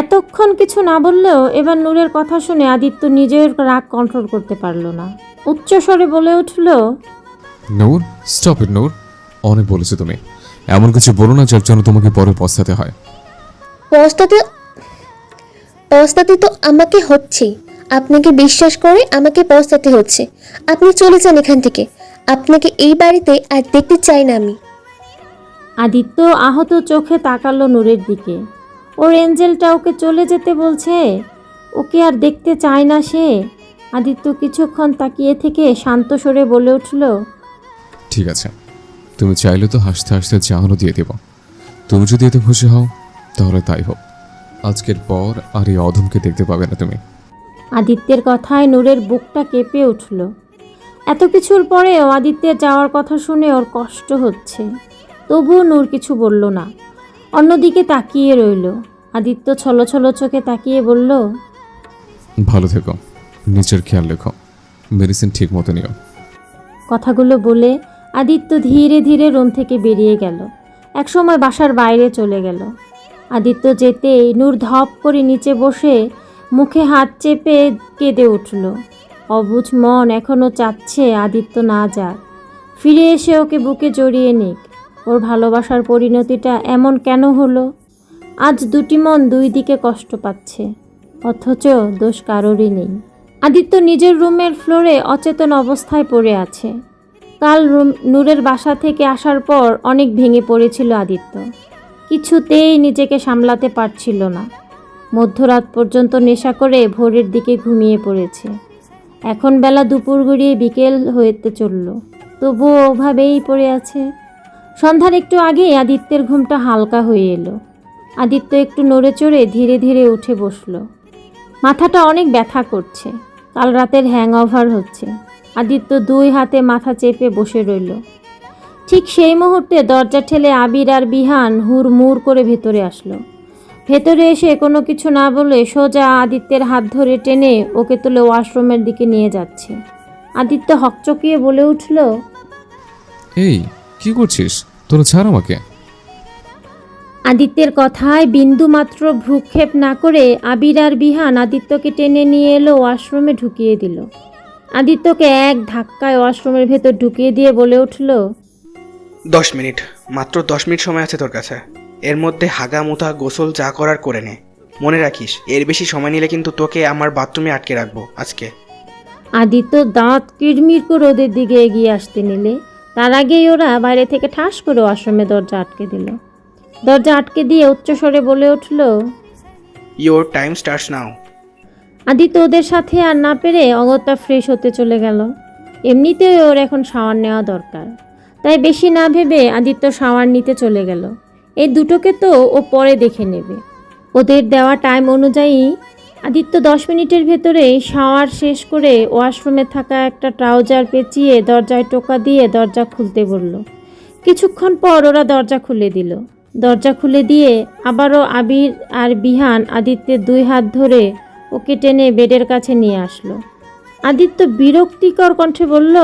এতক্ষণ কিছু না বললেও এবার নূরের কথা শুনে আদিত্য নিজের রাগ কন্ট্রোল করতে পারল না। উচ্চস্বরে বলে উঠল, নূর, স্টপ ইট নূর, অনেক বলেছো তুমি। এমন কিছু বলো না যার জন্য তোমাকে পরে পস্তাতে হয়। পস্তাতে তো আমাকে হচ্ছেই। আপনাকে বিশ্বাস করে আমাকে পস্তাতে হচ্ছে। আপনি চলে যান এখান থেকে। আপনাকে এই বাড়িতে আর দেখতে চাই না আমি। আদিত্য আহত চোখে তাকালো নূরের দিকে। ওর এঞ্জেলটা ওকে চলে যেতে বলছে, ওকে আর দেখতে চায় না সে। আদিত্য কিছুক্ষণ তাকিয়ে থেকে শান্ত স্বরে বলে উঠল, ঠিক আছে, তুমি চাইলে তো হাসতে হাসতে জাহানও দিয়ে দেব। তুমি যদি এতে খুশি হও তাহলে তাই হোক। আজকের পর আর এই অধমকে দেখতে পাবে না তুমি। আদিত্যের কথায় নূরের বুকটা কেঁপে উঠল। এত কিছুর পরেও আদিত্যের যাওয়ার কথা শুনে ওর কষ্ট হচ্ছে। তবুও নূর কিছু বলল না, অন্যদিকে তাকিয়ে রইল। আদিত্য ছলো ছলো চোখে তাকিয়ে বলল, ভালো থেকো, নিজের খেয়াল রেখো, মেডিসিন ঠিক মতো নিও। কথাগুলো বলে আদিত্য ধীরে ধীরে রুম থেকে বেরিয়ে গেল। একসময় বাসার বাইরে চলে গেল। আদিত্য যেতেই নূর ধপ করে নিচে বসে মুখে হাত চেপে কেঁদে উঠল। অবুঝ মন এখনও চাচ্ছে আদিত্য না যাক, ফিরে এসে ওকে বুকে জড়িয়ে নিক। ওর ভালোবাসার পরিণতিটা এমন কেন হলো? আজ দুটি মন দুই দিকে কষ্ট পাচ্ছে, অথচ দোষ কারোরই নেই। আদিত্য নিজের রুমের ফ্লোরে অচেতন অবস্থায় পড়ে আছে। কাল নূরের বাসা থেকে আসার পর অনেক ভেঙে পড়েছিল আদিত্য। কিছুতেই নিজেকে সামলাতে পারছিল না। মধ্যরাত পর্যন্ত নেশা করে ভোরের দিকে ঘুমিয়ে পড়েছে। এখন বেলা দুপুর গড়িয়ে বিকেল হইতে চলল, তবুও ওভাবেই পড়ে আছে। সন্ধ্যার একটু আগেই আদিত্যের ঘুমটা হালকা হয়ে এলো। আদিত্য একটু নড়ে চড়ে ধীরে ধীরে উঠে বসলো। মাথাটা অনেক ব্যথা করছে, কাল রাতের হ্যাংওভার হচ্ছে। আদিত্য 2 হাতে মাথা চেপে বসে রইল। ঠিক সেই মুহূর্তে দরজা ঠেলে আবির আর বিহান হুড়মুড় করে ভেতরে আসলো। ভেতরে এসে কোনো কিছু না বলে সোজা আদিত্যের হাত ধরে টেনে ওকে তুলে ওয়াশরুমের দিকে নিয়ে যাচ্ছে। আদিত্য হকচকিয়ে বলে উঠল, এই কি করছিস? তোরা ছাড় আমাকে। আদিত্যের কথায় বিন্দু মাত্র ভ্রুক্ষেপ না করে আবির আর বিহান আদিত্যকে টেনে নিয়ে এলো ওয়াশরুমে ঢুকিয়ে দিল। আদিত্যকে এক ধাক্কায় ওয়াশরুমের ভেতর ঢুকিয়ে দিয়ে বলে উঠল, 10 মিনিট, মাত্র 10 মিনিট সময় আছে তোর কাছে। এর মধ্যে হাগা মুতা গোসল যা করার করে নে। মনে রাখিস, এর বেশি সময় নিলে কিন্তু তোকে আমার বাথরুমে আটকে রাখবো আজকে। আদিত্য দাঁত কিড়মির করে ওদের দিকে এগিয়ে আসতে নিলে তার আগেই ওরা বাইরে থেকে ঠাস করে ওয়াশরুমে দরজা আটকে দিল। দরজা আটকে দিয়ে উচ্চস্বরে বলে উঠল, your time starts now. Aditya ওদের সাথে আর না পেরে অগত্যা ফ্রেশ হতে চলে গেল। এমনিতেই ওর এখন শাওয়ার নেওয়া দরকার, তাই বেশি না ভেবে আদিত্য শাওয়ার নিতে চলে গেল। এই দুটোকে তো ও পরে দেখে নেবে। ওদের দেওয়া টাইম অনুযায়ী আদিত্য 10 মিনিটের ভেতরেই শাওয়ার শেষ করে ওয়াশরুমে থাকা একটা ট্রাউজার পেঁচিয়ে দরজায় টোকা দিয়ে দরজা খুলতে বলল। কিছুক্ষণ পর ওরা দরজা খুলে দিল। দরজা খুলে দিয়ে আবারও আবির আর বিহান আদিত্যের 2 হাত ধরে ওকে টেনে বেডের কাছে নিয়ে আসলো। আদিত্য বিরক্তিকর কণ্ঠে বলল,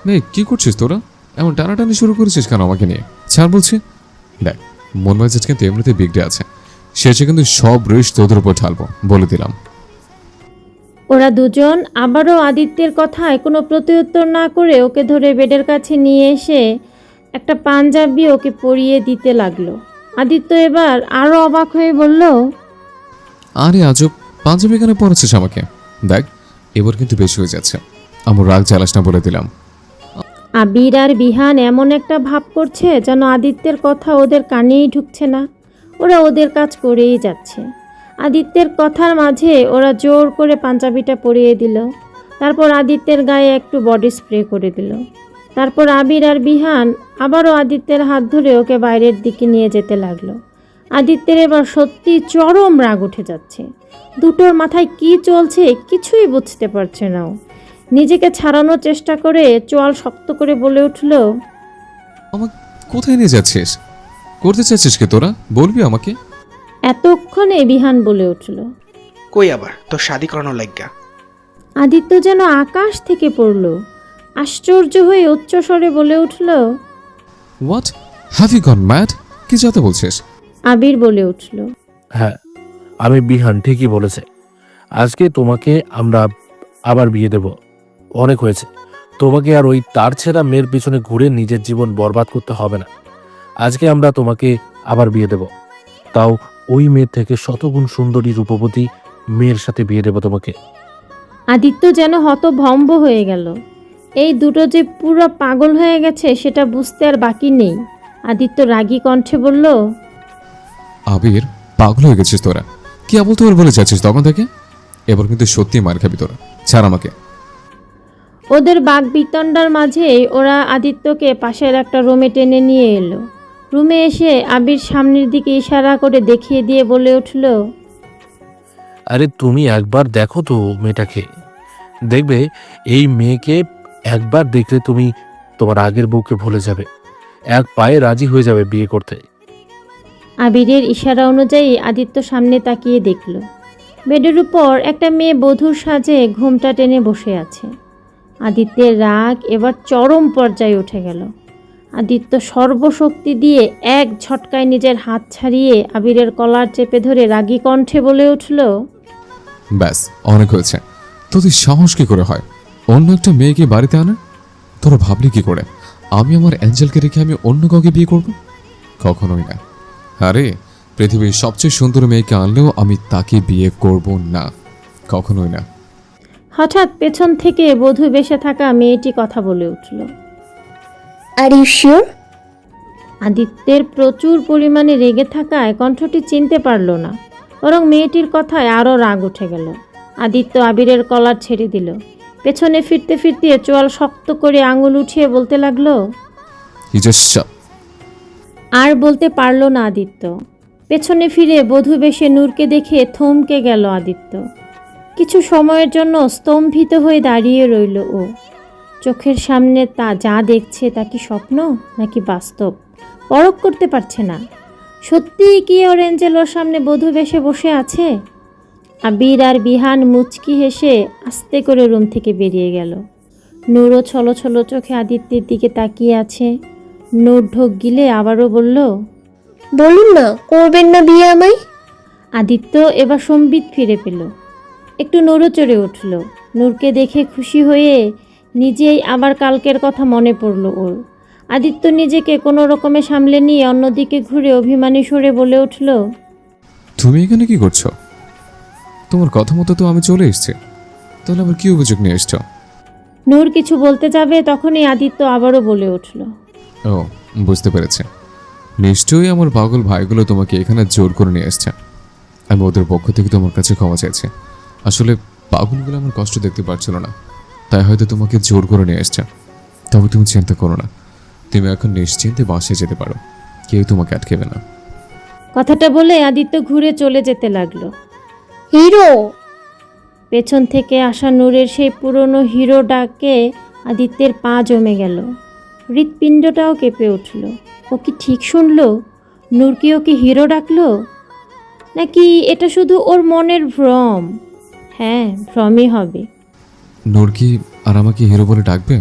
মেয়ে কি করছিস তোরা? এমন টানাটানি শুরু করেছিস কেন আমাকে নিয়ে? ছাড় বলছি। দেখ, মন মেজাজ কিন্তু এমনিতে বিগড়ে আছে, শেষে কিন্তু সব রেশ তোদের উপর ঢালবো, বলে দিলাম। ওরা দুজন আবারও আদিত্যের কথায় কোনো প্রত্যুত্তর না করে ওকে ধরে বেডের কাছে নিয়ে এসে একটা পাঞ্জাবি ওকে পরিয়ে দিতে লাগলো। আদিত্য এবার আরও অবাক হয়ে বলল, আরে আজব, পাঞ্জাবি কেন পড়াচ্ছিস আমাকে? দেখ, এবার কিন্তু বেশি হয়ে যাচ্ছে, আমার রাগ জ্বালাস না, বলে দিলাম। আবির আর বিহান এমন একটা ভাব করছে যেন আদিত্যের কথা ওদের কানেই ঢুকছে না। ওরা ওদের কাজ করেই যাচ্ছে। আদিত্যের কথার মাঝে ওরা জোর করে পাঞ্জাবিটা পরিয়ে দিল। তারপর আদিত্যের গায়ে একটু বডি স্প্রে করে দিল। তারপর আবির আর বিহান আবারও আদিত্যের হাত ধরে ওকে বাইরের দিকে নিয়ে যেতে লাগলো। আদিত্যের এবার সত্যি চরম রাগ উঠে যাচ্ছে। দুটোর মাথায় কি চলছে কিছুই বুঝতে পারছে না ও। নিজেকে ছাড়ানোর চেষ্টা করে চোয়াল শক্ত করে বলে উঠল, আমাকে কোথায় নিয়ে যাচ্ছিস? করতে চাচ্ছিস কি তোরা? বলবি আমাকে। এতক্ষণে বিহান বলে উঠল, কই আবার তোর শাদি করানোর লাগা। আদিত্য যেন আকাশ থেকে পড়ল। আশ্চর্য হয়ে উচ্চস্বরে বলে উঠল, what, have you gone mad? কি যাতে বলছিস? আবির বলে উঠল, হ্যাঁ, আমি বিহান ঠিকই বলেছে। আজকে তোমাকে আমরা আবার বিয়ে দেব। অনেক হয়েছে, তোমাকে আর ওই তার ছেঁড়া মেয়ের পিছনে ঘুরে নিজের জীবন বরবাদ করতে হবে না। আজকে আমরা তোমাকে আবার বিয়ে দেব, তাও ওই মেয়ের থেকে শতগুণ সুন্দরী রূপবতী মেয়ের সাথে বিয়ে দেব তোমাকে। আদিত্য যেন হতভম্ব হয়ে গেল। এই দুটো যে পুরো পাগল হয়ে গেছে সেটা বুঝতে আর বাকি নেই। আদিত্য রাগী কণ্ঠে বলল, আবির, পাগল হয়ে গেছিস তোরা? কি আবল তোর বলে যাচ্ছিস তখন থেকে? এবার কিন্তু সত্যি মার খাবি তোরা, ছাড় আমাকে। ওদের বাক বিতণ্ডার মাঝেই ওরা আদিত্যকে পাশের একটা রুমে টেনে নিয়ে এলো। রুমে এসে আবির সামনের দিকে ইশারা করে দেখিয়ে দিয়ে বলে উঠল, আরে তুমি একবার দেখো তো মেয়েটাকে, দেখবে এই মেয়েকে একবার দেখলে তুমি তোমার আগের বউকে ভুলে যাবে, এক পায়ে রাজি হয়ে যাবে বিয়ে করতে। আবিরের ইশারা অনুযায়ী আদিত্য সামনে তাকিয়ে দেখল বেডের উপর একটা মেয়ে বধূর সাজে ঘোমটা টেনে বসে আছে। আদিত্যের রাগ এবার চরম পর্যায়ে উঠে গেল। আদিত্য সর্বশক্তি দিয়ে এক ঝটকায় নিজের হাত ছাড়িয়ে আবিরের কলার চেপে ধরে রাগী কণ্ঠে বলে উঠল, ব্যাস, অনেক হয়েছে। তোদের সাহস কি করে হয় অন্য একটা মেয়েকে বাড়িতে আনা? তোরা ভাবলি কি করে আমি আমার অ্যাঞ্জেলকে রেখে আমি অন্য কাউকে বিয়ে করব? কখনোই না। আরে, পৃথিবীর সবচেয়ে সুন্দর মেয়েকে আনলেও আমি তাকে বিয়ে করব না, কখনোই না। হঠাৎ পেছন থেকে বধূ বেশে থাকা মেয়েটি কথা বলে উঠল। Are you sure? আদিত্যের প্রচুর পরিমাণে রেগে থাকায় কণ্ঠটি চিনতে পারল না, বরং মেয়েটির কথায় আরও রাগ উঠে গেল। আদিত্য আবিরের কলার ছেড়ে দিল। পেছনে ফিরতে ফিরতে চোয়াল শক্ত করে আঙুল উঠিয়ে বলতে লাগলো। You just shut. আর বলতে পারল না আদিত্য। পেছনে ফিরে বধূ বেশে নূরকে দেখে থমকে গেল আদিত্য। কিছু সময়ের জন্য স্তম্ভিত হয়ে দাঁড়িয়ে রইল ও। চোখের সামনে তা যা দেখছে তা কি স্বপ্ন নাকি বাস্তব পরখ করতে পারছে না। সত্যিই কি ওর এঞ্জেল ওর সামনে বধূ বেশে বসে আছে? আবির আর বিহান মুচকি হেসে আস্তে করে রুম থেকে বেরিয়ে গেল। নূরও ছলো ছলো চোখে আদিত্যের দিকে তাকিয়ে আছে। নূর ঢোক গিলে আবারও বলল, বলুন না, করবেন না বিয়ে আমায়? আদিত্য এবার সম্বিত ফিরে পেল। একটু নড়ে চড়ে উঠল। নূরকে দেখে খুশি হয়ে নিজেই আবার কালকের কথা মনে পড়ল ওর। আদিত্য নিজেকে কোনো রকমে সামলে নিয়ে অন্যদিকে ঘুরে অভিমানী সুরে বলে উঠল, তুমি এখানে কি করছো? তোমার কথা মতো তো আমি চলে এসেছি, তাহলে আবার কি অভিযোগ নিয়ে এসছো? নূর কিছু বলতে যাবে তখনই আদিত্য আবারও বলে উঠল, ও, বুঝতে পেরেছি। নিশ্চয়ই আমার পাগল ভাইগুলো তোমাকে এখানে জোর করে নিয়ে এসছে। আমি ওদের পক্ষ থেকে তোমার কাছে ক্ষমা চাইছি। আসলে পাগলগুলো আমার কষ্ট দেখতে পারছিল না, তাই হয়তো তোমাকে জোর করে নিয়ে এসছে। তবে তুমি চিন্তা করো না, তুমি এখন নিশ্চিন্তে বাসে যেতে পারো, কেউ তোমাকে আটকেবে না। কথাটা বলে আদিত্য ঘুরে চলে যেতে লাগলো। হিরো! পেছন থেকে আসা নূরের সেই পুরনো হিরো ডাকে আদিত্যের পা জমে গেল। হৃৎপিণ্ডটাও কেঁপে উঠল। ও কি ঠিক শুনল? নূর কি ওকে হিরো ডাকলো? নাকি এটা শুধু ওর মনের ভ্রম? হ্যাঁ, ভ্রমই হবে। নূর কি আর আমাকে হিরো বলে ডাকবে?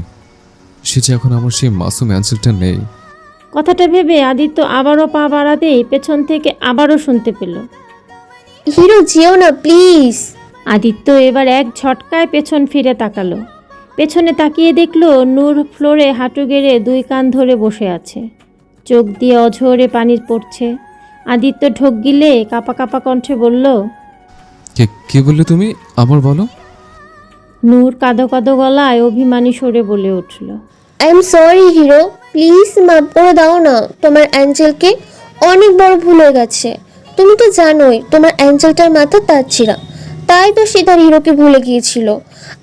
সে যে এখন আমার সেই মাসুম অ্যান্সারটা নেই। কথাটা ভেবে আদিত্য আবারও পা বাড়াতেই পেছন থেকে আবারও শুনতে পেল, হিরো যেও না প্লিজ। আদিত্য এবার এক ঝটকায় পেছন ফিরে তাকালো। পেছনে তাকিয়ে দেখলো নূর ফ্লোরে হাঁটু গেড়ে দুই কান ধরে বসে আছে। চোখ দিয়ে অঝরে পানি পড়ছে। আদিত্য ঢোক গিলে কাঁপা কাঁপা কণ্ঠে বলল, কে বললে তুমি? আবার বলো। নূর কাঁদো কাঁদো গলায় অভিমানী সরে বলে উঠল, I am sorry hero, please মাফ করে দাও না। তোমার অ্যাঞ্জেলকে অনেক বড় ভুল হয়ে গেছে। তুমি তো জানোই তোমার অ্যাঞ্জেলটার মাথা তাচ্ছিরা, তাই তো সে তার হিরোকে ভুলে গিয়েছিল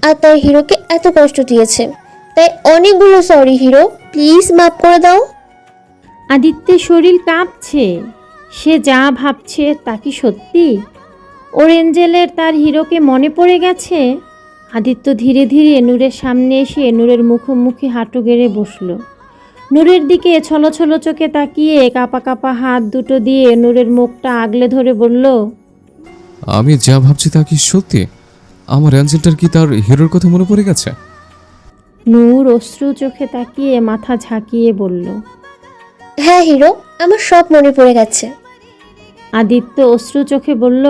আর তার হিরোকে এত কষ্ট দিয়েছে। তাই অনেকগুলো সরি হিরো, প্লিজ মাফ করে দাও। আদিত্যের শরীর কাঁপছে। সে যা ভাবছে তা কি সত্যি? ওর এঞ্জেলের তার হিরোকে মনে পড়ে গেছে। আদিত্য ধীরে ধীরে নূরের সামনে এসে নূরের মুখোমুখি হাঁটু গেড়ে বসল। নূরের দিকে ছলো ছলো চোখে তাকিয়ে কাঁপা কাঁপা হাত দুটো দিয়ে নূরের মুখটা আগলে ধরে বলল, আমি যা ভাবছি তা কি সত্যি? আমার অ্যাঞ্জেলটার কি তার হিরোর কথা মনে পড়ে গেছে? নূর অশ্রু চোখে তাকিয়ে মাথা ঝাঁকিয়ে বলল, হ্যাঁ হিরো, আমার সব মনে পড়ে গেছে। আদিত্য অশ্রু চোখে বলল,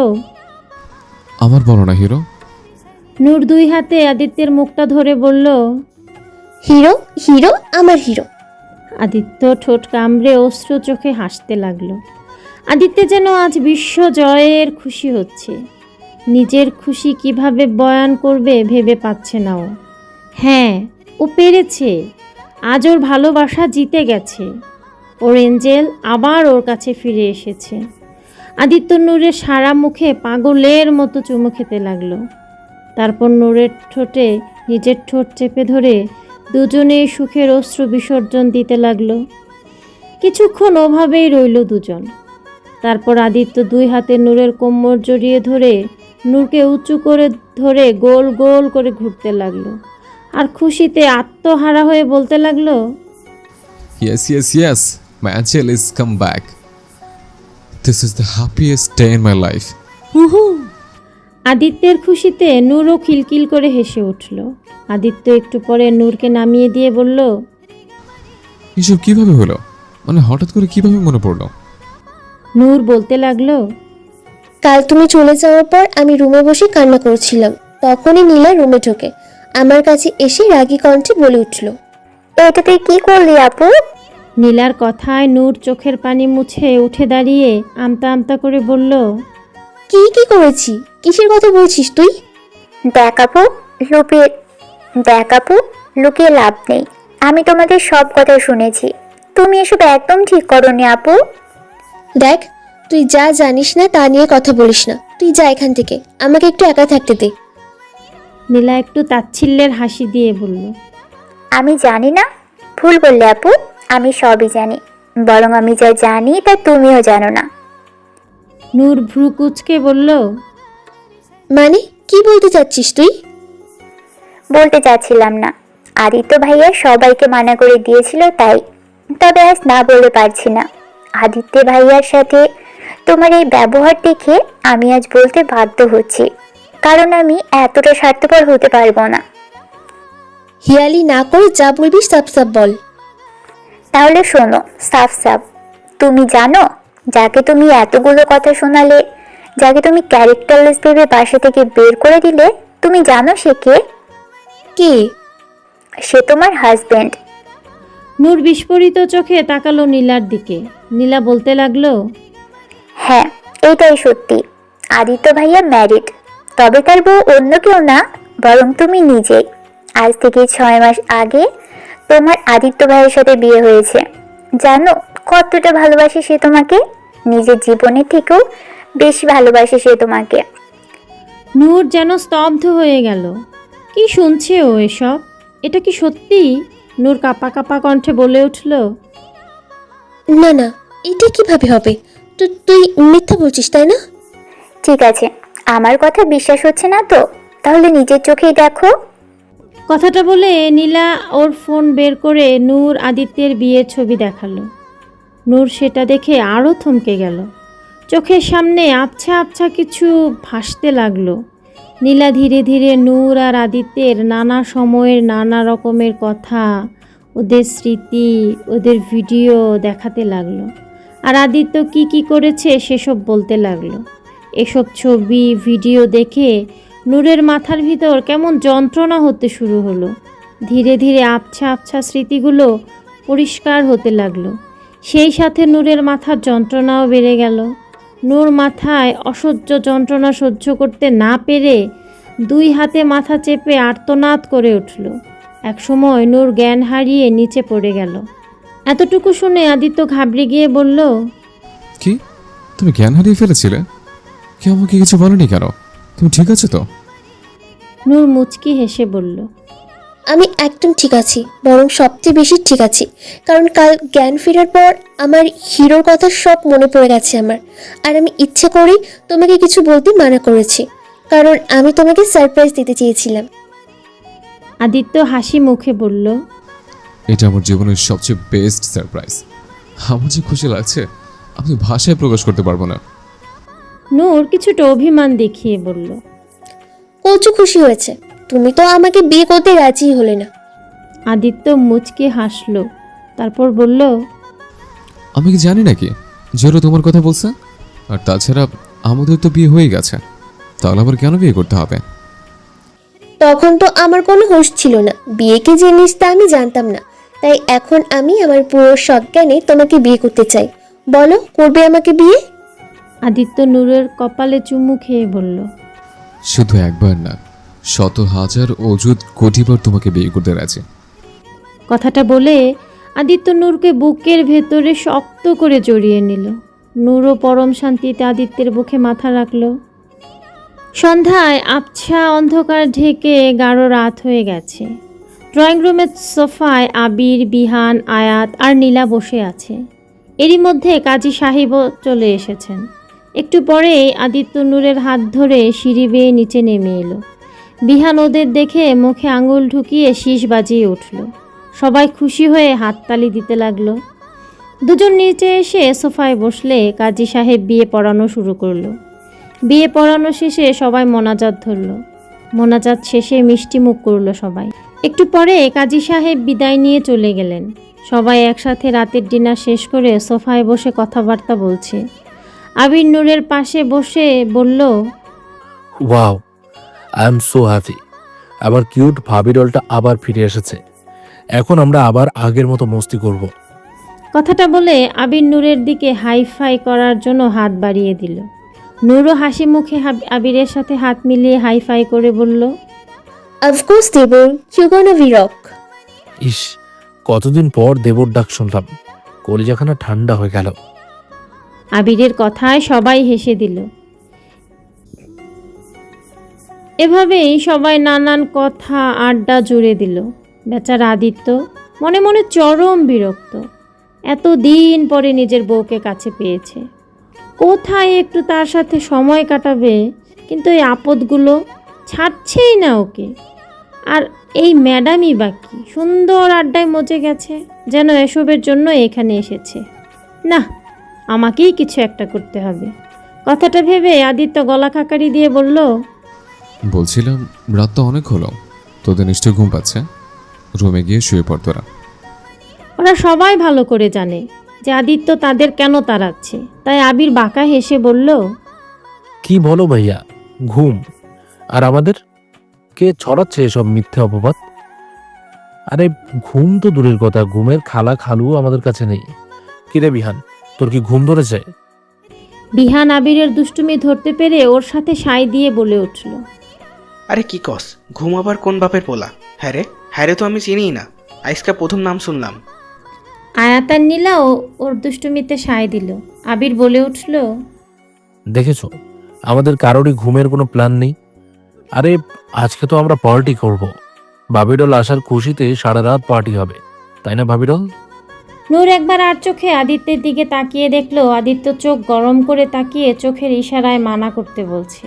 আমার বলো না হিরো। নূর দুই হাতে আদিত্যের মুখটা ধরে বলল, হিরো হিরো আমার হিরো। আদিত্য ঠোঁট কামড়ে অশ্রু চোখে হাসতে লাগলো। আদিত্য যেন আজ বিশ্ব জয়ের খুশি হচ্ছে। নিজের খুশি কিভাবে বয়ান করবে ভেবে পাচ্ছে না ও। হ্যাঁ, ও পেরেছে। আজ ওর ভালোবাসা জিতে গেছে। ওর এঞ্জেল আবার ওর কাছে ফিরে এসেছে। আদিত্য নূরের সারা মুখে পাগলের মতো চুমু খেতে লাগলো। তারপর নূরের ঠোঁটে নিজের ঠোঁট চেপে ধরে দুজনেই সুখের অশ্রু বিসর্জন দিতে লাগলো। কিছুক্ষণ ওভাবেই রইল দুজন। তারপর আদিত্য দুই হাতে নূরের কোমর জড়িয়ে ধরে নূরকে উঁচু করে ধরে গোল গোল করে ঘুরতে লাগলো। আর খুশিতে আত্মহারা হয়ে বলতে লাগলো, Yes, yes, yes. My angel is come back. This is the happiest day in my life. আদিত্যের খুশিতে নূরও খিলখিল করে হেসে উঠল। আদিত্য একটু পরে নূরকে নামিয়ে দিয়ে বলল, এসব কিভাবে হলো? মানে হঠাৎ করে কিভাবে মনে পড়লো? নূর বলতে লাগলো, কাল তুমি চলে যাওয়ার পর আমি রুমে বসে কান্না করছিলাম। তখনই নীলা রুমে ঢোকে। আমার কাছে এসে রাগী কণ্ঠে বলে উঠল, এটা তুই কি করলি আপু? নীলার কথায় নূর চোখের পানি মুছে উঠে দাঁড়িয়ে আমতা আমতা করে বলল, কি করেছি? কিসের কথা বলছিস তুই? দেখ আপু, লুকিয়ে লাভ নেই। আমি তোমাদের সব কথা শুনেছি। তুমি এসব একদম ঠিক করোনি আপু। দেখ, তুই যা জানিস না তা নিয়ে কথা বলিস না। তুই যা এখান থেকে, আমাকে একটু একা থাকতে দে। নীলা একটু তাচ্ছিল্যের হাসি দিয়ে বলল, আমি জানি না? ভুল বললে আপু, আমি সবই জানি। বরং আমি যা জানি তা তুমিও জানো না। নূর ভ্রু কুঁচকে বলল, মানে কি বলতে চাচ্ছিস তুই? বলতে চাচ্ছিলাম না, আদিত্য ভাইয়া সবাইকে মানা করে দিয়েছিল তাই। তবে আজ না বলে পারছি না। আদিত্য ভাইয়ার সাথে তোমার এই ব্যবহার দেখে আমি আজ বলতে বাধ্য হচ্ছি, কারণ আমি এতটা স্বার্থপর হতে পারবো না। হিয়ালি না করে যা বলবি সাপ সাপ বল। তাহলে শোনো সাফ সাফ, তুমি জানো যাকে তুমি এতগুলো কথা শোনালে, যাকে তুমি ক্যারেক্টারলেস ভেবে বাসা থেকে বের করে দিলে, তুমি জানো সে কে? কে? সে তোমার হাজবেন্ড। নূর বিস্ফোরিত চোখে তাকালো নীলার দিকে। নীলা বলতে লাগলো, হ্যাঁ, এটাই সত্যি। আদিত্য ভাইয়া ম্যারিড, তবে তার বউ অন্য কেউ না, বরং তুমি নিজেই। আজ থেকে 6 মাস আগে তোমার আদিত্য ভাইয়ের সাথে বিয়ে হয়েছে। জানো কতটা ভালোবাসে সে তোমাকে? নিজের জীবনের থেকেও বেশি ভালোবাসে সে তোমাকে। নূর যেন স্তব্ধ হয়ে গেল। কি শুনছে ও এসব? এটা কি সত্যি? নূর কাঁপা কাঁপা কণ্ঠে বলে উঠল, না না, এটা কিভাবে হবে? তুই মিথ্যা বলছিস তাই না? ঠিক আছে, আমার কথা বিশ্বাস হচ্ছে না তো তাহলে নিজের চোখেই দেখো। কথাটা বলে নীলা ওর ফোন বের করে নূর আদিত্যের বিয়ের ছবি দেখালো। নূর সেটা দেখে আরও থমকে গেল। চোখের সামনে আবছা আবছা কিছু ভাসতে লাগলো। নীলা ধীরে ধীরে নূর আর আদিত্যের নানা সময়ের নানা রকমের কথা, ওদের স্মৃতি, ওদের ভিডিও দেখাতে লাগলো। আর আদিত্য কি কি করেছে সেসব বলতে লাগলো। এসব ছবি ভিডিও দেখে নূরের মাথার ভিতর কেমন যন্ত্রণা হতে শুরু হলো। ধীরে ধীরে আবছা আবছা স্মৃতিগুলো পরিষ্কার হতে লাগলো। সেই সাথে নূরের মাথার যন্ত্রণাও বেড়ে গেল। নূর মাথায় অসহ্য যন্ত্রণা সহ্য করতে না পেরে 2 হাতে মাথা চেপে আর্তনাদ করে উঠল। একসময় নূর জ্ঞান হারিয়ে নিচে পড়ে গেল। এতটুকু শুনে আদিত্য ঘাবড়ে গিয়ে বলল, কি, তুমি জ্ঞান হারিয়ে ফেলেছিলে? কেউ আমাকে কিছু বলেনি কেন? তুমি ঠিক আছে তো? নূর মুচকি হেসে বলল, আমি একদম ঠিক আছি, বরং সবচেয়ে বেশি ঠিক আছি। কারণ কাল জ্ঞান ফেরার পর আমার হিরোর কথা সব মনে পড়ে গেছে আমার। আর আমি ইচ্ছে করেই তোমাকে কিছু বলতে মানা করেছি, কারণ আমি তোমাকে সারপ্রাইজ দিতে চেয়েছিলাম। আদিত্য হাসি মুখে বলল, এটা আমার জীবনের সবচেয়ে বেস্ট সারপ্রাইজ। আমার যে খুশি লাগছে আমি ভাষায় প্রকাশ করতে পারবো না। নূর কিছুটা অভিমান দেখিয়ে বলল, কচু খুশি হয়েছে, তুমি তো আমাকে বিয়ে করতে রাজি হলে না। আদিত্য মুচকে হাসলো, তারপর বলল, আমি কি জানি নাকি জোরো তোমার কথা বলছে? আর তাছাড়া আমাদের তো বিয়ে হয়ে গেছে, তাহলে আবার কেন বিয়ে করতে হবে? তখন তো আমার কোনো হুঁশ ছিল না, বিয়ে কি জিনিস তা আমি জানতাম না। তাই এখন আমি আমার পুরো সজ্ঞানে তোমাকে বিয়ে করতে চাই। বলো, করবে আমাকে বিয়ে? আদিত্য নূরের কপালে চুমু খেয়ে বলল, শুধু একবার না, 100,000 অযুত কোটিবার তোমাকে বিয়ে করতে রাজি। কথাটা বলে আদিত্য নূরকে বুকের ভেতরে শক্ত করে জড়িয়ে নিল। নূরও পরম শান্তিতে আদিত্যের বুকে মাথা রাখল। সন্ধ্যায় আবছা অন্ধকার ঢেকে গাঢ় রাত হয়ে গেছে। ড্রয়িং রুমের সোফায় আবির, বিহান, আয়াত আর নীলা বসে আছে। এরই মধ্যে কাজী সাহেবও চলে এসেছেন। একটু পরেই আদিত্য নূরের হাত ধরে সিঁড়ি বেয়ে নিচে নেমে এলো। বিহান ওদের দেখে মুখে আঙুল ঢুকিয়ে শীষ বাজিয়ে উঠল। সবাই খুশি হয়ে হাততালি দিতে লাগলো। দুজন নিচে এসে সোফায় বসলে কাজী সাহেব বিয়ে পড়ানো শুরু করলো। বিয়ে পড়ানো শেষে সবাই মোনাজাত ধরল। মোনাজাত শেষে মিষ্টি মুখ করলো সবাই। একটু পরে কাজী সাহেব বিদায় নিয়ে চলে গেলেন। সবাই একসাথে রাতের ডিনার শেষ করে সোফায় বসে কথাবার্তা বলছে। আবির নূরের পাশে বসে বলল, wow, I am so happy. আমার কিউট ভাবি ডলটা আবার ফিরে এসেছে। এখন আমরা আবার আগের মতো মস্তি করব। কথাটা বলে আবির নূরের দিকে হাই ফাই করার জন্য হাত বাড়িয়ে দিল। নূরও হাসি মুখে আবিরের সাথে হাত মিলিয়ে হাই ফাই করে বলল, অফকোর্স দেবর, ইউ গোনা বি রক। ইস, কতদিন পর দেবর ডাক শুনলাম, কলিজাখানা ঠান্ডা হয়ে গেল। আবিরের কথায় সবাই হেসে দিল। এভাবেই সবাই নানান কথা আড্ডা জুড়ে দিল। বেচারা আদিত্য মনে মনে চরম বিরক্ত। এতদিন পরে নিজের বউকে কাছে পেয়েছে, কোথায় একটু তার সাথে সময় কাটাবে, কিন্তু এই আপদগুলো ছাড়ছেই না ওকে। আর এই ম্যাডামই বাকি সুন্দর আড্ডায় মজে গেছে, যেন এসবের জন্য এখানে এসেছে। না, আমাকেই কিছু একটা করতে হবে। কথাটা ভেবে আদিত্য গলা খাকারি দিয়ে বলল, বলছিলাম রাত তো অনেক হলো, তোদের নিশ্চয় ঘুম পাচ্ছে, রুমে গিয়ে শুয়ে পড় তোরা। ওরা সবাই ভালো করে জানে যে আদিত্য তাদের কেন তাড়াচ্ছে, তাই আবির বাঁকা হেসে বলল, কি বলো ভাইয়া, ঘুম? আর আমাদের কে ছড়াচ্ছে এসব মিথ্যে অপবাদ? আরে ঘুম তো দূরের কথা, ঘুমের খালা খালু আমাদের কাছে নেই। কিরে বিহান, তোর কি ঘুম ধরেছে? বিহান আবিরের দুষ্টুমি ধরতে পেরে ওর সাথে সাই দিয়ে বলে উঠল, আরে কি কস, ঘুম আবার কোন বাপের পোলা? হ্যাঁ রে তো আমি চিনিই না, আজকে প্রথম নাম শুনলাম। আয়াতার নীলাও ওর দুষ্টুমিতে সাই দিল। আবির বলে উঠল, দেখেছো, আমাদের কারোরই ঘুমের কোনো প্ল্যান নেই। আরে আজকে তো আমরা পার্টি করব। ভাবিডল আসার খুশিতে সারা রাত পার্টি হবে, তাই না ভাবিডল? নূর একবার আর চোখে আদিত্যের দিকে তাকিয়ে দেখলো আদিত্য চোখ গরম করে তাকিয়ে চোখের ইশারায় মানা করতে বলছে।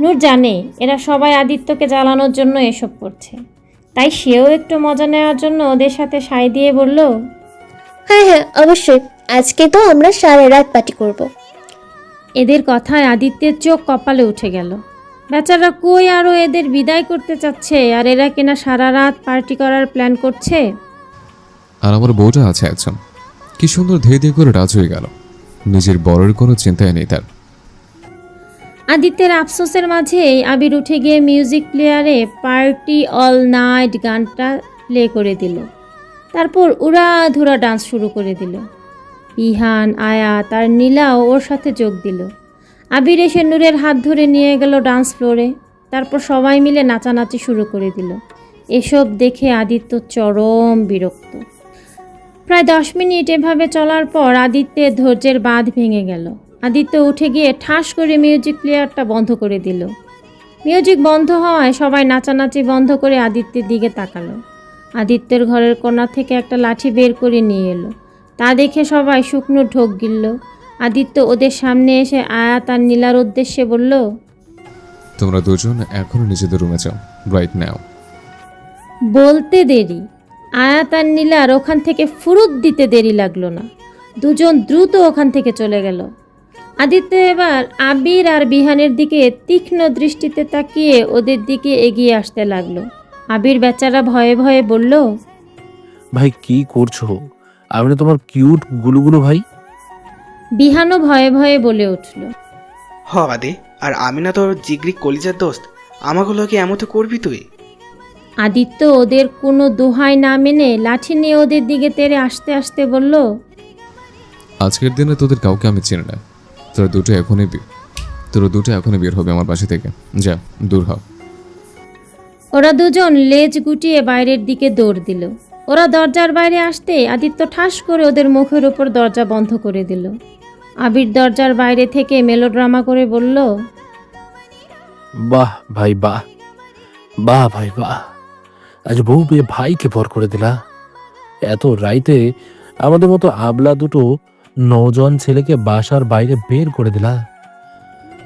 নূর জানে এরা সবাই আদিত্যকে জ্বালানোর জন্য এসব করছে, তাই সেও একটু মজা নেওয়ার জন্য ওদের সাথে সাই দিয়ে বলল, হ্যাঁ অবশ্যই, আজকে তো আমরা সারা রাত পার্টি করব। এদের কথায় আদিত্যের চোখ কপালে উঠে গেল। বেচারা কই আরও এদের বিদায় করতে চাচ্ছে, আর এরা কিনা সারা রাত পার্টি করার প্ল্যান করছে। আর আমার বউটা আছে একজন, কি সুন্দর ধীরে ধীরে করে রাজ হয়ে গেল, নিজের বরের কোনো চিন্তাই নেই তার। আদিত্যের আফসোসের মাঝেই আবির উঠে গিয়ে মিউজিক প্লেয়ারে পার্টি অল নাইট গানটা প্লে করে দিল। তারপর উড়াধুরা ডান্স শুরু করে দিল। ইহান, আয়াত আর নীলাও ওর সাথে যোগ দিল। আবির এসে নূরের হাত ধরে নিয়ে গেল ডান্স ফ্লোরে। তারপর সবাই মিলে নাচানাচি শুরু করে দিল। এসব দেখে আদিত্য চরম বিরক্ত। প্রায় 10 মিনিট এভাবে চলার পর আদিত্যের ধৈর্যের বাঁধ ভেঙে গেল। আদিত্য উঠে গিয়ে ঠাস করে মিউজিক প্লেয়ারটা বন্ধ করে দিল। মিউজিক বন্ধ হওয়ায় সবাই নাচানাচি বন্ধ করে আদিত্যের দিকে তাকালো। আদিত্যের ঘরের কোণা থেকে একটা লাঠি বের করে নিয়ে এলো। তা দেখে সবাই শুকনো ঢোক গিলল। আদিত্য ওদের সামনে এসে আয়াত আর নীলার উদ্দেশ্যে বলল, তোমরা দুজন এখনো নিজেদের রুমে যাও, রাইট নাও। বলতে দেরি, আয়াত আর নীলার ওখান থেকে ফুরুত দিতে দেরি লাগলো না। দুজন দ্রুত ওখান থেকে চলে গেল। আদিত্য এবার আবির আর বিহানের দিকে তীক্ষ্ণ দৃষ্টিতে তাকিয়ে ওদের দিকে এগিয়ে আসতে লাগলো। আবির বেচারা ভয়ে ভয়ে বলল, ভাই কি করছো? আমি না তোমার কিউট গুলুগুলু ভাই। বিহানও ভয়ে ভয়ে বলে উঠল, আদি, আর আমি না তোর জিগরি কলিজার দোস্ত, আমাগুলোকে এমতো করবি তুই? আদিত্য ওদের কোনো দোহাই না মেনে লাঠি নিয়ে ওদের দিকে তেড়ে আসতে আসতে বলল, আজকের দিনে তোদের কাউকে আমি চিনি না, তোরা দুটো এখনই বের হবে আমার বাসা থেকে, যা দূর হ। ওরা দুজন লেজ গুটিয়ে বাইরের দিকে দৌড় দিল। ওরা দরজার বাইরে আসতে আদিত্য ঠাস করে ওদের মুখের উপর দরজা বন্ধ করে দিল। আবির দরজার বাইরে থেকে মেলোড্রামা করে বলল, বাহ ভাই বাহ, বাহ ভাই বাহ, আজ বউ পেয়ে ভাইকে ভর করে দিলা। এত রাইতে আমাদের মতো আবলা দুটো নওজোয়ান ছেলেকে বাসার বাইরে বের করে দিলা।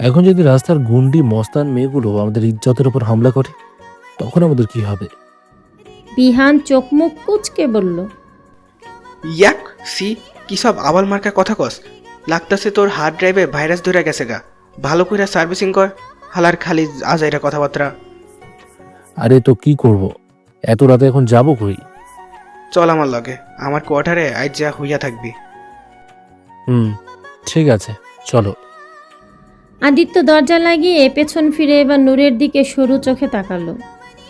এখন যদি রাস্তার গুন্ডি মস্তান মেয়েগুলো আমাদের ইজ্জতের উপর হামলা করে, তখন আমাদের কি হবে? বিহান চোখ মুখ কুচকে বলল, ইয়াক সি, কি সব আবাল মার্কা কথা কস, লাগতাছে তোর হার্ড ড্রাইভে ভাইরাস ধরে গেছে গা, ভালো করে সার্ভিসিং কর, হালার খালি আজাইরা কথাবার্তা। আরে তো কি করব, এত রাতে এখন যাবো কই? চল আমার লগে, আমার কোয়ার্টারে আজ যা হইয়া থাকবি। ঠিক আছে, চলো। আদিত্য দরজা লাগিয়ে পেছন ফিরে এবার নূরের দিকে সরু চোখে তাকালো।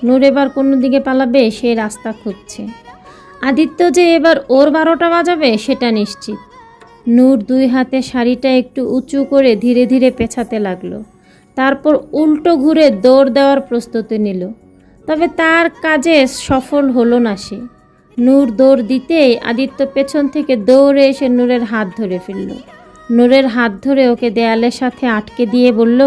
নূর এবার কোনো দিকে পালাবে সে রাস্তা খুঁজছে। আদিত্য যে এবার ওর 12টা বাজাবে সেটা নিশ্চিত। নূর 2 হাতে শাড়িটা একটু উঁচু করে ধীরে ধীরে পেছাতে লাগলো। তারপর উল্টো ঘুরে দৌড় দেওয়ার প্রস্তুতি নিল। তবে তার কাজে সফল হলো না সে। নূর দৌড় দিতেই আদিত্য পেছন থেকে দৌড়ে এসে নূরের হাত ধরে ফেলল। নূরের হাত ধরে ওকে দেয়ালের সাথে আটকে দিয়ে বলল,